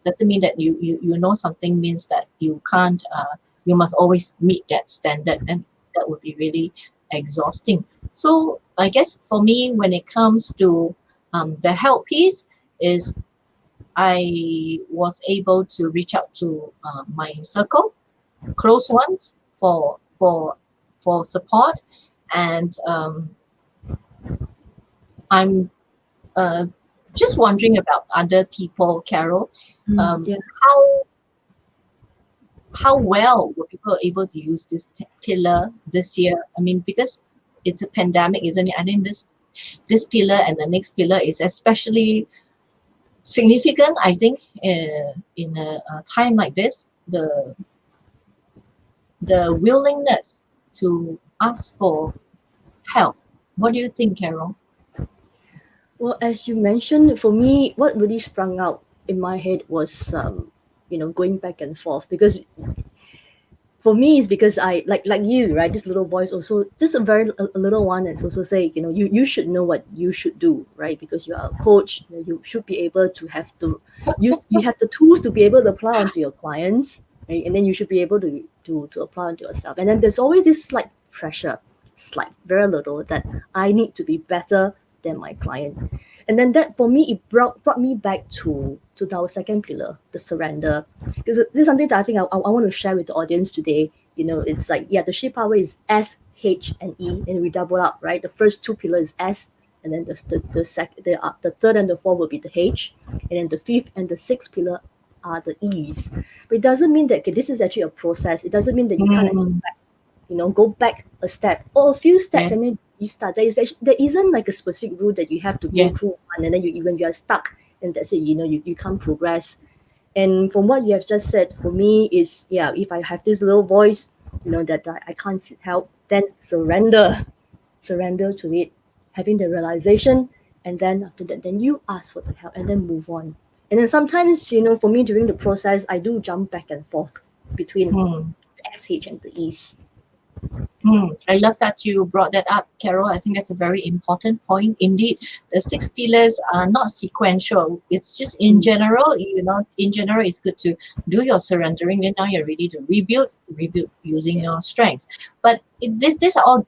doesn't mean that you know something means that you can't. You must always meet that standard, and that would be really exhausting. So I guess for me, when it comes to the help piece, is I was able to reach out to my circle, close ones, for support, and I'm Just wondering about other people, Carol. Yeah. How well were people able to use this pillar this year? I mean, because it's a pandemic, isn't it? I think this pillar and the next pillar is especially significant. I think in a time like this, the willingness to ask for help. What do you think, Carol? Well, as you mentioned, for me, what really sprung out in my head was, going back and forth, because for me it's because I like you, right? This little voice also, just a little one that's also say, you should know what you should do, right? Because you are a coach, you should be able to have the you have the tools to be able to apply onto your clients, right? And then you should be able to apply onto yourself. And then there's always this slight pressure, slight, very little, that I need to be better than my client. And then that, for me, it brought me back to our second pillar, the surrender. Because this is something that I think I want to share with the audience today. It's like, yeah, the shape power is S, H, and E, and we double up, right? The first two pillars S, and then the third and the fourth will be the H, and then the fifth and the sixth pillar are the E's. But it doesn't mean that, okay, this is actually a process. It doesn't mean that you can't Mm, go back a step or a few steps and yes, then restart. There isn't like a specific rule that you have to go through yes. one, and then when you are stuck, and that's it. You can't progress. And from what you have just said, for me is, yeah, if I have this little voice, that I can't seek help, then surrender to it, having the realization, and then after that, then you ask for the help and then move on. And then sometimes, for me during the process, I do jump back and forth between Hmm. the SH and the E's. I love that you brought that up, Carol. I think that's a very important point. Indeed, the six pillars are not sequential. It's just in Mm. general, in general, it's good to do your surrendering. Then now you're ready to rebuild using Yeah. your strengths. But these are all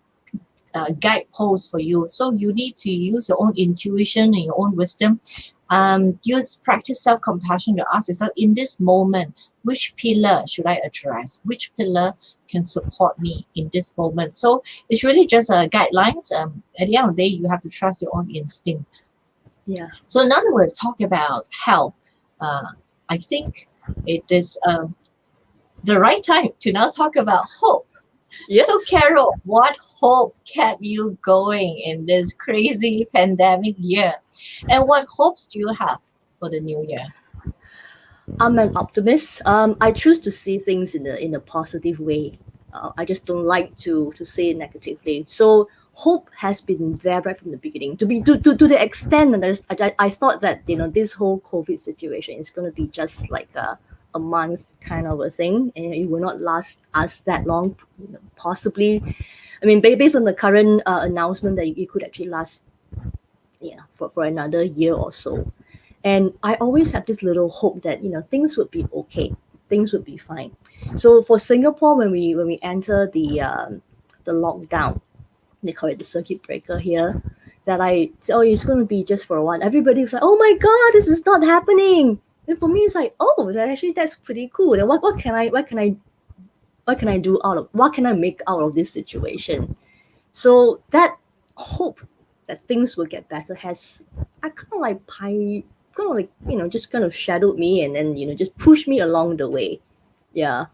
guideposts for you. So you need to use your own intuition and your own wisdom. Use practice self compassion to ask yourself in this moment, which pillar should I address? Which pillar can support me in this moment? So it's really just guidelines. At the end of the day, you have to trust your own instinct. Yeah. So now that we've talked about health, uh, I think it is the right time to now talk about hope. So, Yes. Carol, what hope kept you going in this crazy pandemic year? And what hopes do you have for the new year? I'm an optimist. I choose to see things in a positive way. I just don't like to say it negatively. So hope has been there right from the beginning. To the extent that I thought that this whole COVID situation is going to be just like a month kind of a thing, and it will not last us that long. Possibly, I mean, based on the current announcement that it could actually last, for another year or so. And I always have this little hope that things would be okay, things would be fine. So for Singapore, when we enter the lockdown, they call it the circuit breaker here, that I say, oh, it's going to be just for a while. Everybody was like, oh my god, this is not happening. And for me, it's like, oh, that's pretty cool. And what can I do out of what can I make out of this situation? So that hope that things will get better has, I kind of like kind of like just kind of shadowed me, and then just pushed me along the way. Yeah.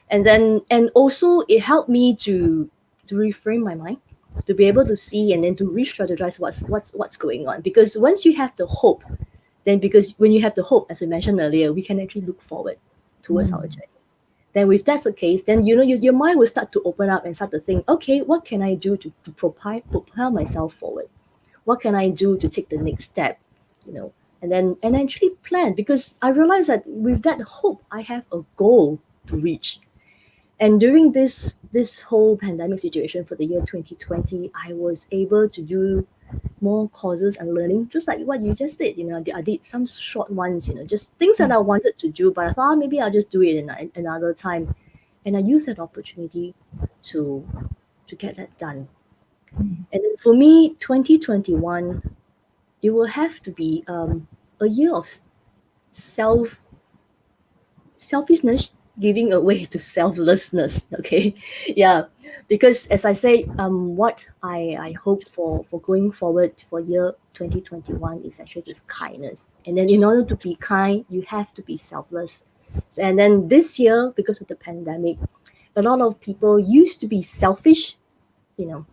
And also it helped me to reframe my mind, to be able to see and then to re-strategize what's going on. Because once you have the hope, then, because when you have the hope, as we mentioned earlier, we can actually look forward towards our Mm, journey. Then if that's the case, then your mind will start to open up and start to think, okay, what can I do to propel myself forward? What can I do to take the next step? You know, and actually plan, because I realize that with that hope, I have a goal to reach. And during this whole pandemic situation for the year 2020, I was able to do more courses and learning, just like what you just did. I did some short ones, just things that mm, I wanted to do, but I thought, maybe I'll just do it in another time. And I used that opportunity to to get that done. mm, And then for me, 2021, it will have to be a year of self selfishness giving away to selflessness. Okay, yeah, Because as I say, what I hope for going forward for year 2021 is actually with kindness. And then in order to be kind, you have to be selfless. So, and then this year, because of the pandemic, a lot of people used to be selfish,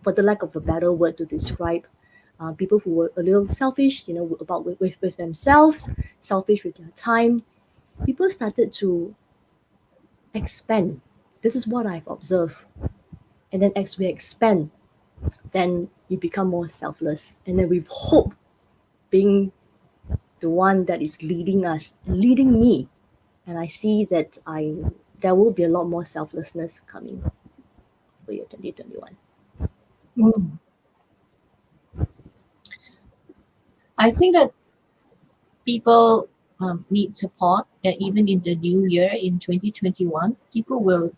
for the lack of a better word to describe people who were a little selfish, about with themselves, selfish with their time. People started to expand. This is what I've observed. And then as we expand, then you become more selfless. And then with hope being the one that is leading us, leading me. And I see that there will be a lot more selflessness coming for year 2021. Mm. I think that people need support, and even in the new year in 2021, people will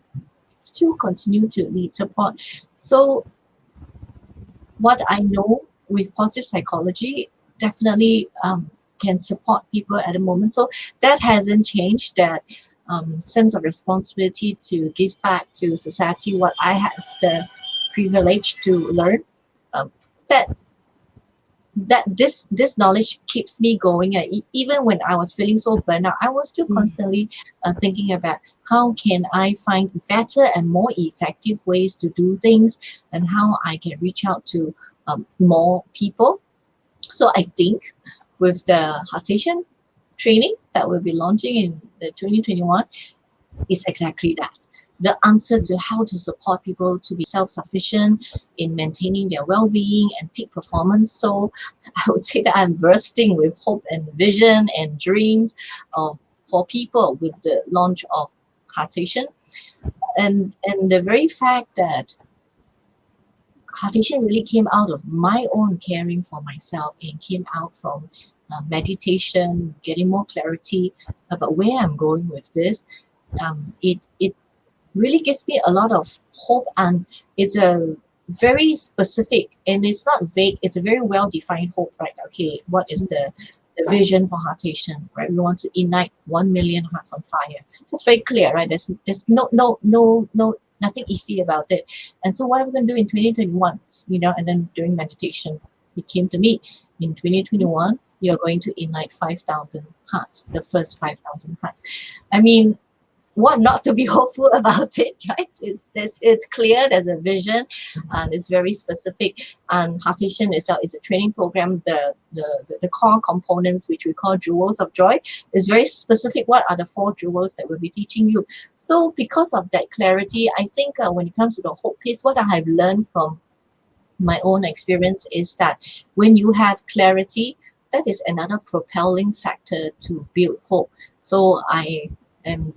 still continue to need support. So what I know with positive psychology definitely can support people at the moment. So that hasn't changed, that sense of responsibility to give back to society, what I have the privilege to learn. Um, that this knowledge keeps me going. Even when I was feeling so burnt out, I was still Mm. constantly thinking about how can I find better and more effective ways to do things, and how I can reach out to more people. So I think with the Heartation training that we'll be launching in the 2021 is exactly that. The answer to how to support people to be self-sufficient in maintaining their well-being and peak performance. So I would say that I'm bursting with hope and vision and dreams for people with the launch of Heartation. And the very fact that Heartation really came out of my own caring for myself, and came out from meditation, getting more clarity about where I'm going with this. It really gives me a lot of hope, and it's a very specific, and it's not vague, it's a very well defined hope, right? Okay, what is the vision for Heartation, right? We want to ignite 1 million hearts on fire. That's very clear, right? There's no nothing iffy about it. And so what are we going to do in 2021? And then during meditation, it came to me, in 2021 you're going to ignite 5,000 hearts, the first 5,000 hearts. I mean, what not to be hopeful about it, right? It's clear, there's a vision, and it's very specific. And Heartation itself is a training program. The core components, which we call jewels of joy, is very specific. What are the 4 jewels that we'll be teaching you? So because of that clarity, I think when it comes to the hope piece, what I have learned from my own experience is that when you have clarity, that is another propelling factor to build hope. So I am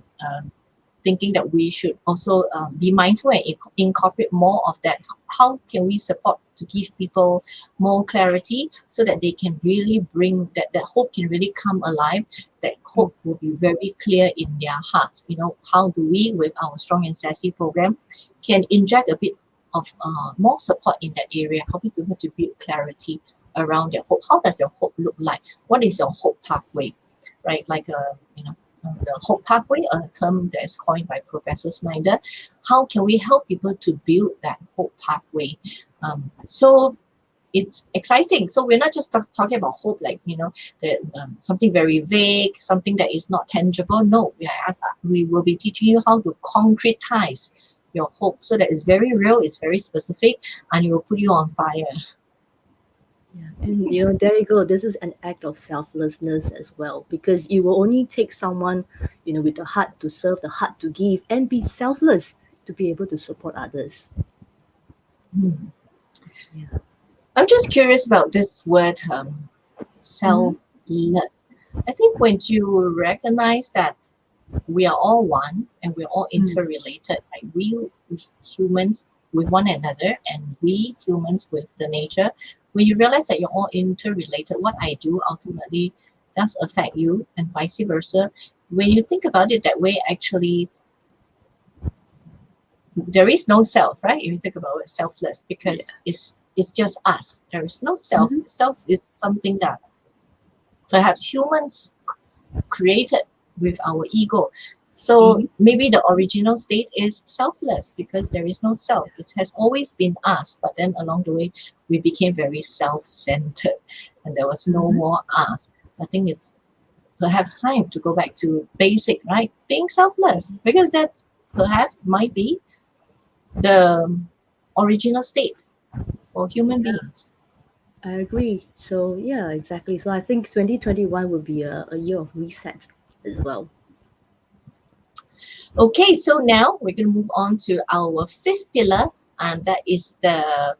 thinking that we should also be mindful and incorporate more of that. How can we support to give people more clarity, so that they can really bring that hope can really come alive, that hope will be very clear in their hearts. How do we, with our Strong and Sassy program, can inject a bit of more support in that area, helping people to build clarity around their hope. How does your hope look like? What is your hope pathway, right? Like the hope pathway, a term that is coined by Professor Snyder. How can we help people to build that hope pathway? So it's exciting. So we're not just talking about hope, like something very vague, something that is not tangible. No, we will be teaching you how to concretize your hope, so that it's very real, it's very specific, and it will put you on fire. Yeah. And there you go. This is an act of selflessness as well, because you will only take someone, with the heart to serve, the heart to give, and be selfless to be able to support others. Hmm. Yeah. I'm just curious about this word, Mm-hmm. selfless. I think when you recognize that we are all one and we're all Mm. interrelated, like we humans with one another, and we humans with the nature. When you realize that you're all interrelated, what I do ultimately does affect you, and vice versa. When you think about it that way, actually there is no self, right? If you think about it, selfless, Yeah. because it's just us. There is no self. Mm-hmm. Self is something that perhaps humans created with our ego. So Mhm. maybe the original state is selfless because there is no self. It has always been us, but then along the way, we became very self centered and there was no Mhm. more us. I think it's perhaps time to go back to basic, right? Being selfless because that perhaps might be the original state for human beings. I agree. So yeah, exactly. So I think 2021 will be a year of reset as well. Okay, so now we're going to move on to our fifth pillar, and that is the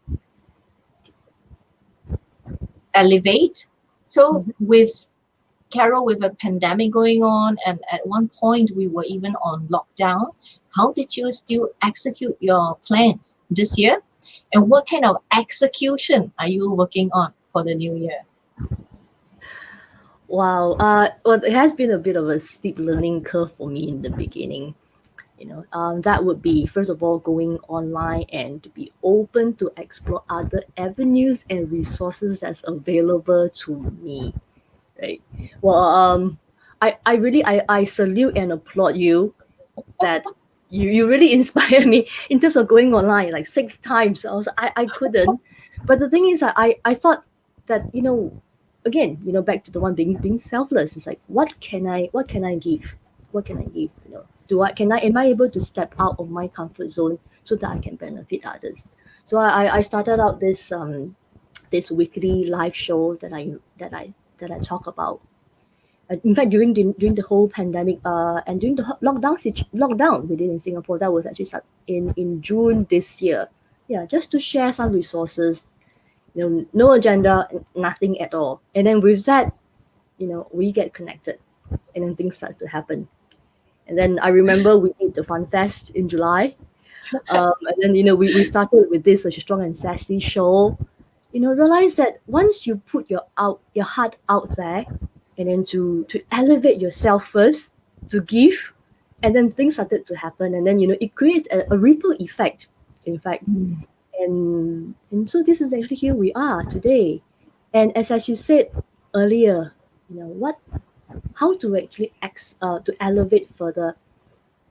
elevate. So Mhm. with Carol, with a pandemic going on, and at one point we were even on lockdown, how did you still execute your plans this year? And what kind of execution are you working on for the new year? Wow. Well, it has been a bit of a steep learning curve for me in the beginning. That would be first of all going online and to be open to explore other avenues and resources that's available to me. Right. Well, I really I salute and applaud you that you really inspire me in terms of going online like 6 times. I couldn't, but the thing is I thought that again back to the one being selfless. It's like what can I give, do I can I am I able to step out of my comfort zone so that I can benefit others. So I started out this weekly live show that I talk about. In fact, during the whole pandemic, and during the lockdown we did in Singapore, that was actually in June this year. Yeah, just to share some resources, no agenda, nothing at all. And then with that, we get connected, and then things start to happen. And then I remember we did the Fun Fest in July, and then we started with this Strong and Sassy show. Realize that once you put your heart out there, and then to elevate yourself first, to give, and then things started to happen, and then it creates a ripple effect, in fact. Mm. And so this is actually here we are today. And as you said earlier, what how to actually to elevate further,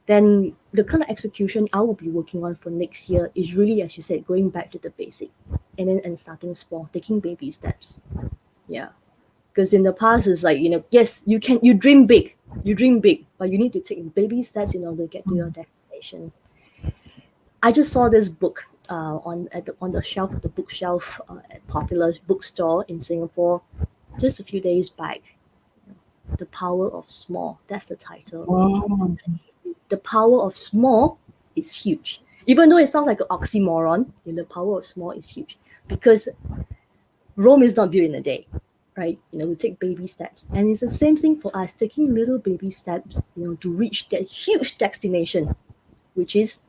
then the kind of execution I will be working on for next year is really, as you said, going back to the basic, and starting small, taking baby steps. Yeah, because in the past it's like, yes, you dream big, but you need to take baby steps in order to get to your Mm. destination. I just saw this book on the shelf of the bookshelf at popular bookstore in Singapore just a few days back. The Power of Small. That's the title. Mm. The power of small is huge. Even though it sounds like an oxymoron, the power of small is huge because Rome is not built in a day, right? We take baby steps, and it's the same thing for us, taking little baby steps, to reach that huge destination, which is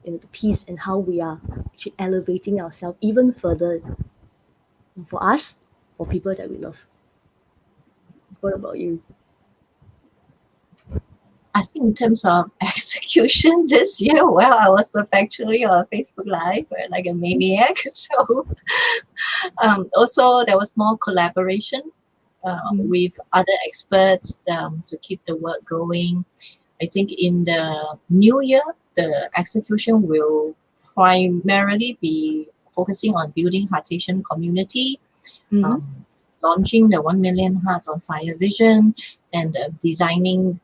the peace, and how we are actually elevating ourselves even further, for us, for people that we love. What about you? I think in terms of execution this year, well, I was perpetually on Facebook Live like a maniac. So also there was more collaboration Mhm. with other experts to keep the work going. I think in the new year, the execution will primarily be focusing on building Heartation community, Mhm. um, launching the 1 million Hearts on Fire vision, and designing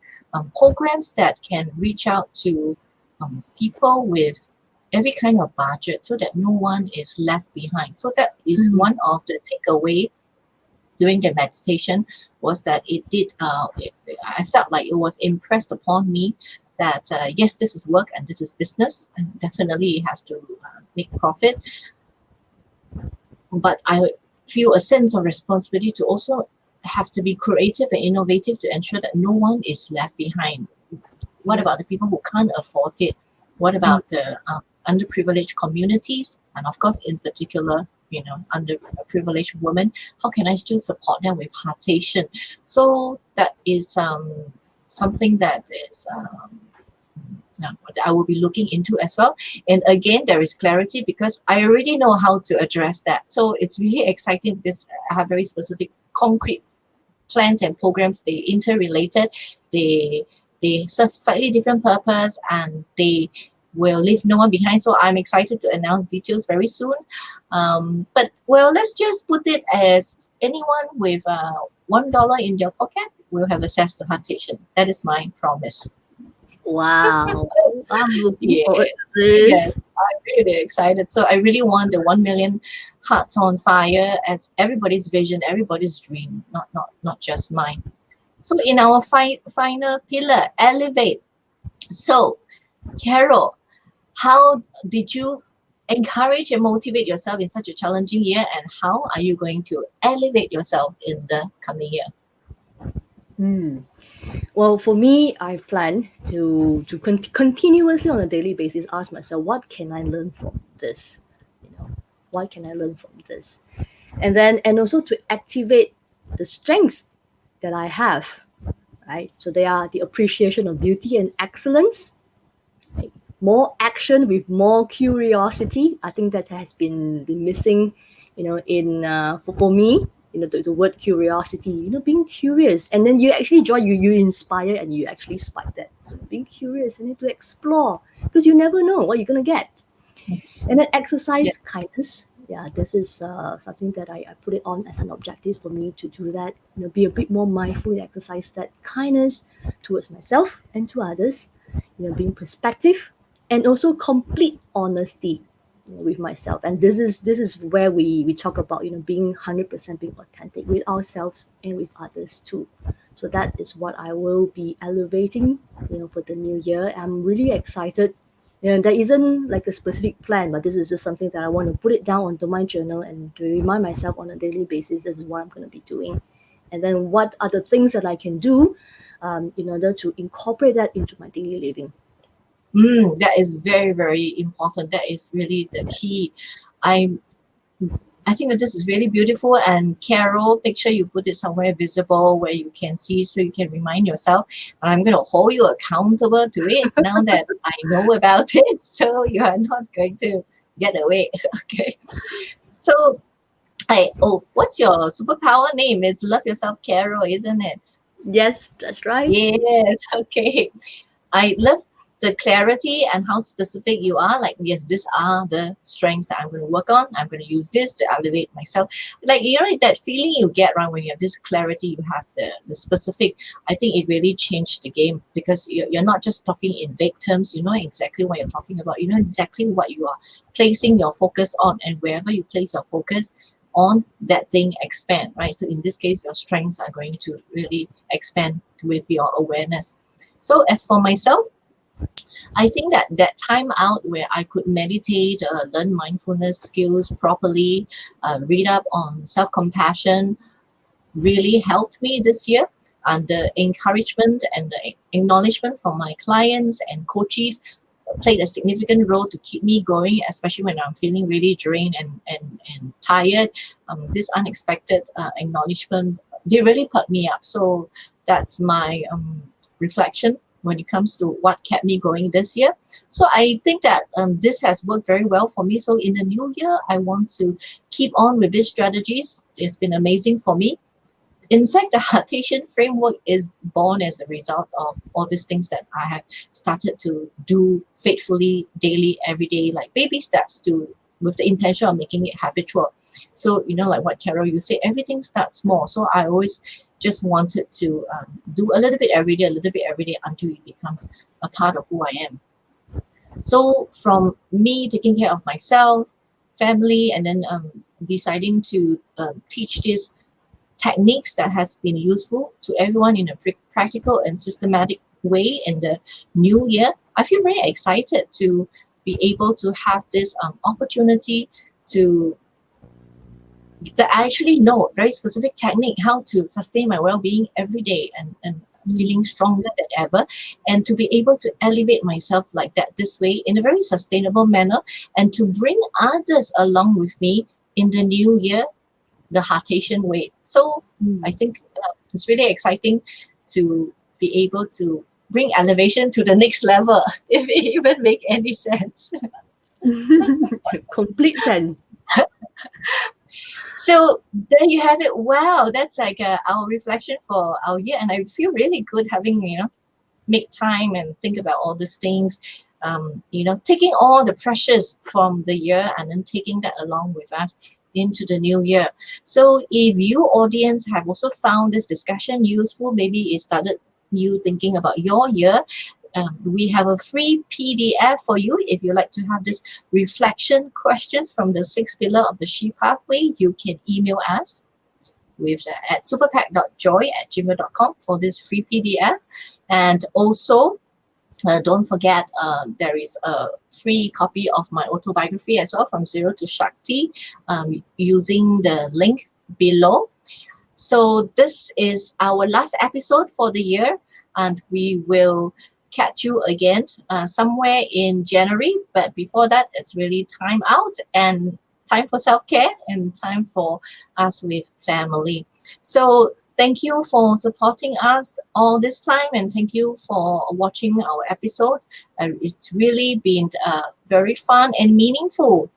programs that can reach out to people with every kind of budget so that no one is left behind. So that is Mhm. one of the takeaway during the meditation was that I felt like it was impressed upon me that yes, this is work and this is business, and definitely it has to make profit, but I feel a sense of responsibility to also have to be creative and innovative to ensure that no one is left behind. What Yeah. about the people who can't afford it? What Mm. about the underprivileged communities? And of course, in particular, underprivileged women. How can I still support them with heartation? So that is something that is that I will be looking into as well. And again, there is clarity because I already know how to address that. So it's really exciting because I have very specific, concrete plans and programs. They interrelated. They they serve slightly different purpose, and they will leave no one behind. So I'm excited to announce details very soon. But well, let's just put it as anyone with $1 in their pocket will have access to Heartation. That is my promise. Wow. I'm looking Yeah, forward to yes, this. I'm really excited. So I really want the 1 million hearts on fire as everybody's vision, everybody's dream, not just mine. So in our final pillar, elevate. So Carol, how did you encourage and motivate yourself in such a challenging year, and how are you going to elevate yourself in the coming year? Hmm. Well, for me, I've planned to continuously on a daily basis ask myself, what can I learn from this? You know, what can I learn from this? And also to activate the strengths that I have, right? So they are the appreciation of beauty and excellence, right? More action with more curiosity. I think that has been missing, in for me. The word curiosity. Being curious, and then you actually joy. You inspire, and you actually spark that. Being curious and then to explore, because you never know what you're gonna get. Yes. And then exercise Yes. kindness. Yeah, this is something that I put it on as an objective for me to do that. Be a bit more mindful and exercise that kindness towards myself and to others. Being perspective and also complete honesty, with myself. And this is where we talk about being 100% being authentic with ourselves and with others too. So that is what I will be elevating, for the new year. I'm really excited. There isn't like a specific plan, but this is just something that I want to put it down onto my journal and to remind myself on a daily basis. This is what I'm going to be doing, and then what are the things that I can do, in order to incorporate that into my daily living. That is very, very important. That is really the key. I I think that this is really beautiful. And Carol, make sure you put it somewhere visible where you can see, so you can remind yourself. And I'm going to hold you accountable to it now that I know about it. So you are not going to get away. Okay. So what's your superpower name? It's Love Yourself Carol, isn't it? Yes, that's right. Yes. Okay. I love the clarity and how specific you are. Like, yes, these are the strengths that I'm going to work on. I'm going to use this to elevate myself. Like, that feeling you get, right, when you have this clarity, you have the specific. I think it really changed the game, because you're not just talking in vague terms. You know exactly what you're talking about. You know exactly what you are placing your focus on, and wherever you place your focus on, that thing expand, right? So in this case, your strengths are going to really expand with your awareness. So as for myself, I think that time out where I could meditate, learn mindfulness skills properly, read up on self-compassion really helped me this year. And the encouragement and the acknowledgement from my clients and coaches played a significant role to keep me going, especially when I'm feeling really drained and tired. This unexpected acknowledgement, they really put me up. So that's my reflection when it comes to what kept me going this year. So I think that this has worked very well for me. So in the new year, I want to keep on with these strategies. It's been amazing for me. In fact, the Heartation framework is born as a result of all these things that I have started to do faithfully, daily, every day, like baby steps to with the intention of making it habitual. So, like what Carol, you say, everything starts small. So I always just wanted to do a little bit every day, a little bit every day until it becomes a part of who I am. So from me taking care of myself, family, and then deciding to teach this techniques that has been useful to everyone in a practical and systematic way in the new year, I feel very excited to be able to have this opportunity to that I actually know very specific technique how to sustain my well-being every day, and feeling stronger than ever, and to be able to elevate myself like that this way in a very sustainable manner, and to bring others along with me in the new year the Heartation way. So I think it's really exciting to be able to bring elevation to the next level, if it even make any sense. Complete sense. So there you have it. Wow, that's like our reflection for our year, and I feel really good having make time and think about all these things. Taking all the pressures from the year and then taking that along with us into the new year. So if you audience have also found this discussion useful, maybe it started you thinking about your year, we have a free PDF for you. If you like to have this reflection questions from the six pillar of the She Pathway, you can email us with at superpack.joy@gmail.com for this free PDF. And also, don't forget, there is a free copy of my autobiography as well, From Zero to Shakti, using the link below. So this is our last episode for the year, and we will catch you again somewhere in January. But before that, it's really time out and time for self-care and time for us with family. So thank you for supporting us all this time, and thank you for watching our episodes. It's really been very fun and meaningful,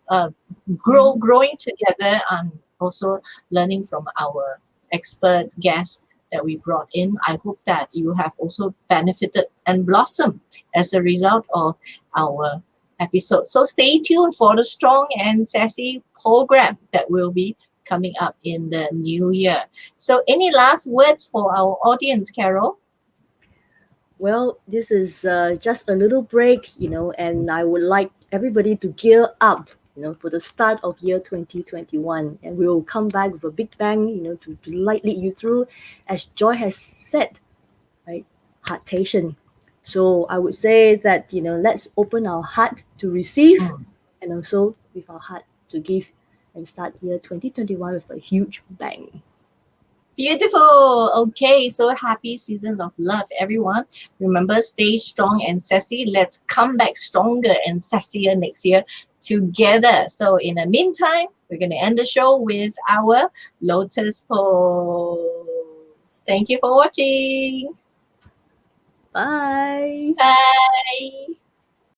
growing together and also learning from our expert guests that we brought in. I hope that you have also benefited and blossomed as a result of our episode. So stay tuned for the Strong and Sassy program that will be coming up in the new year. So any last words for our audience, Carol? Well, this is just a little break, and I would like everybody to gear up, for the start of year 2021. And we will come back with a big bang, to lead you through, as Joy has said, right? Heartation. So I would say that, let's open our heart to receive and also with our heart to give and start year 2021 with a huge bang. Beautiful. Okay, so happy season of love, everyone. Remember, stay strong and sassy. Let's come back stronger and sassier next year together. So in the meantime, we're going to end the show with our lotus pose. Thank you for watching. Bye. Bye.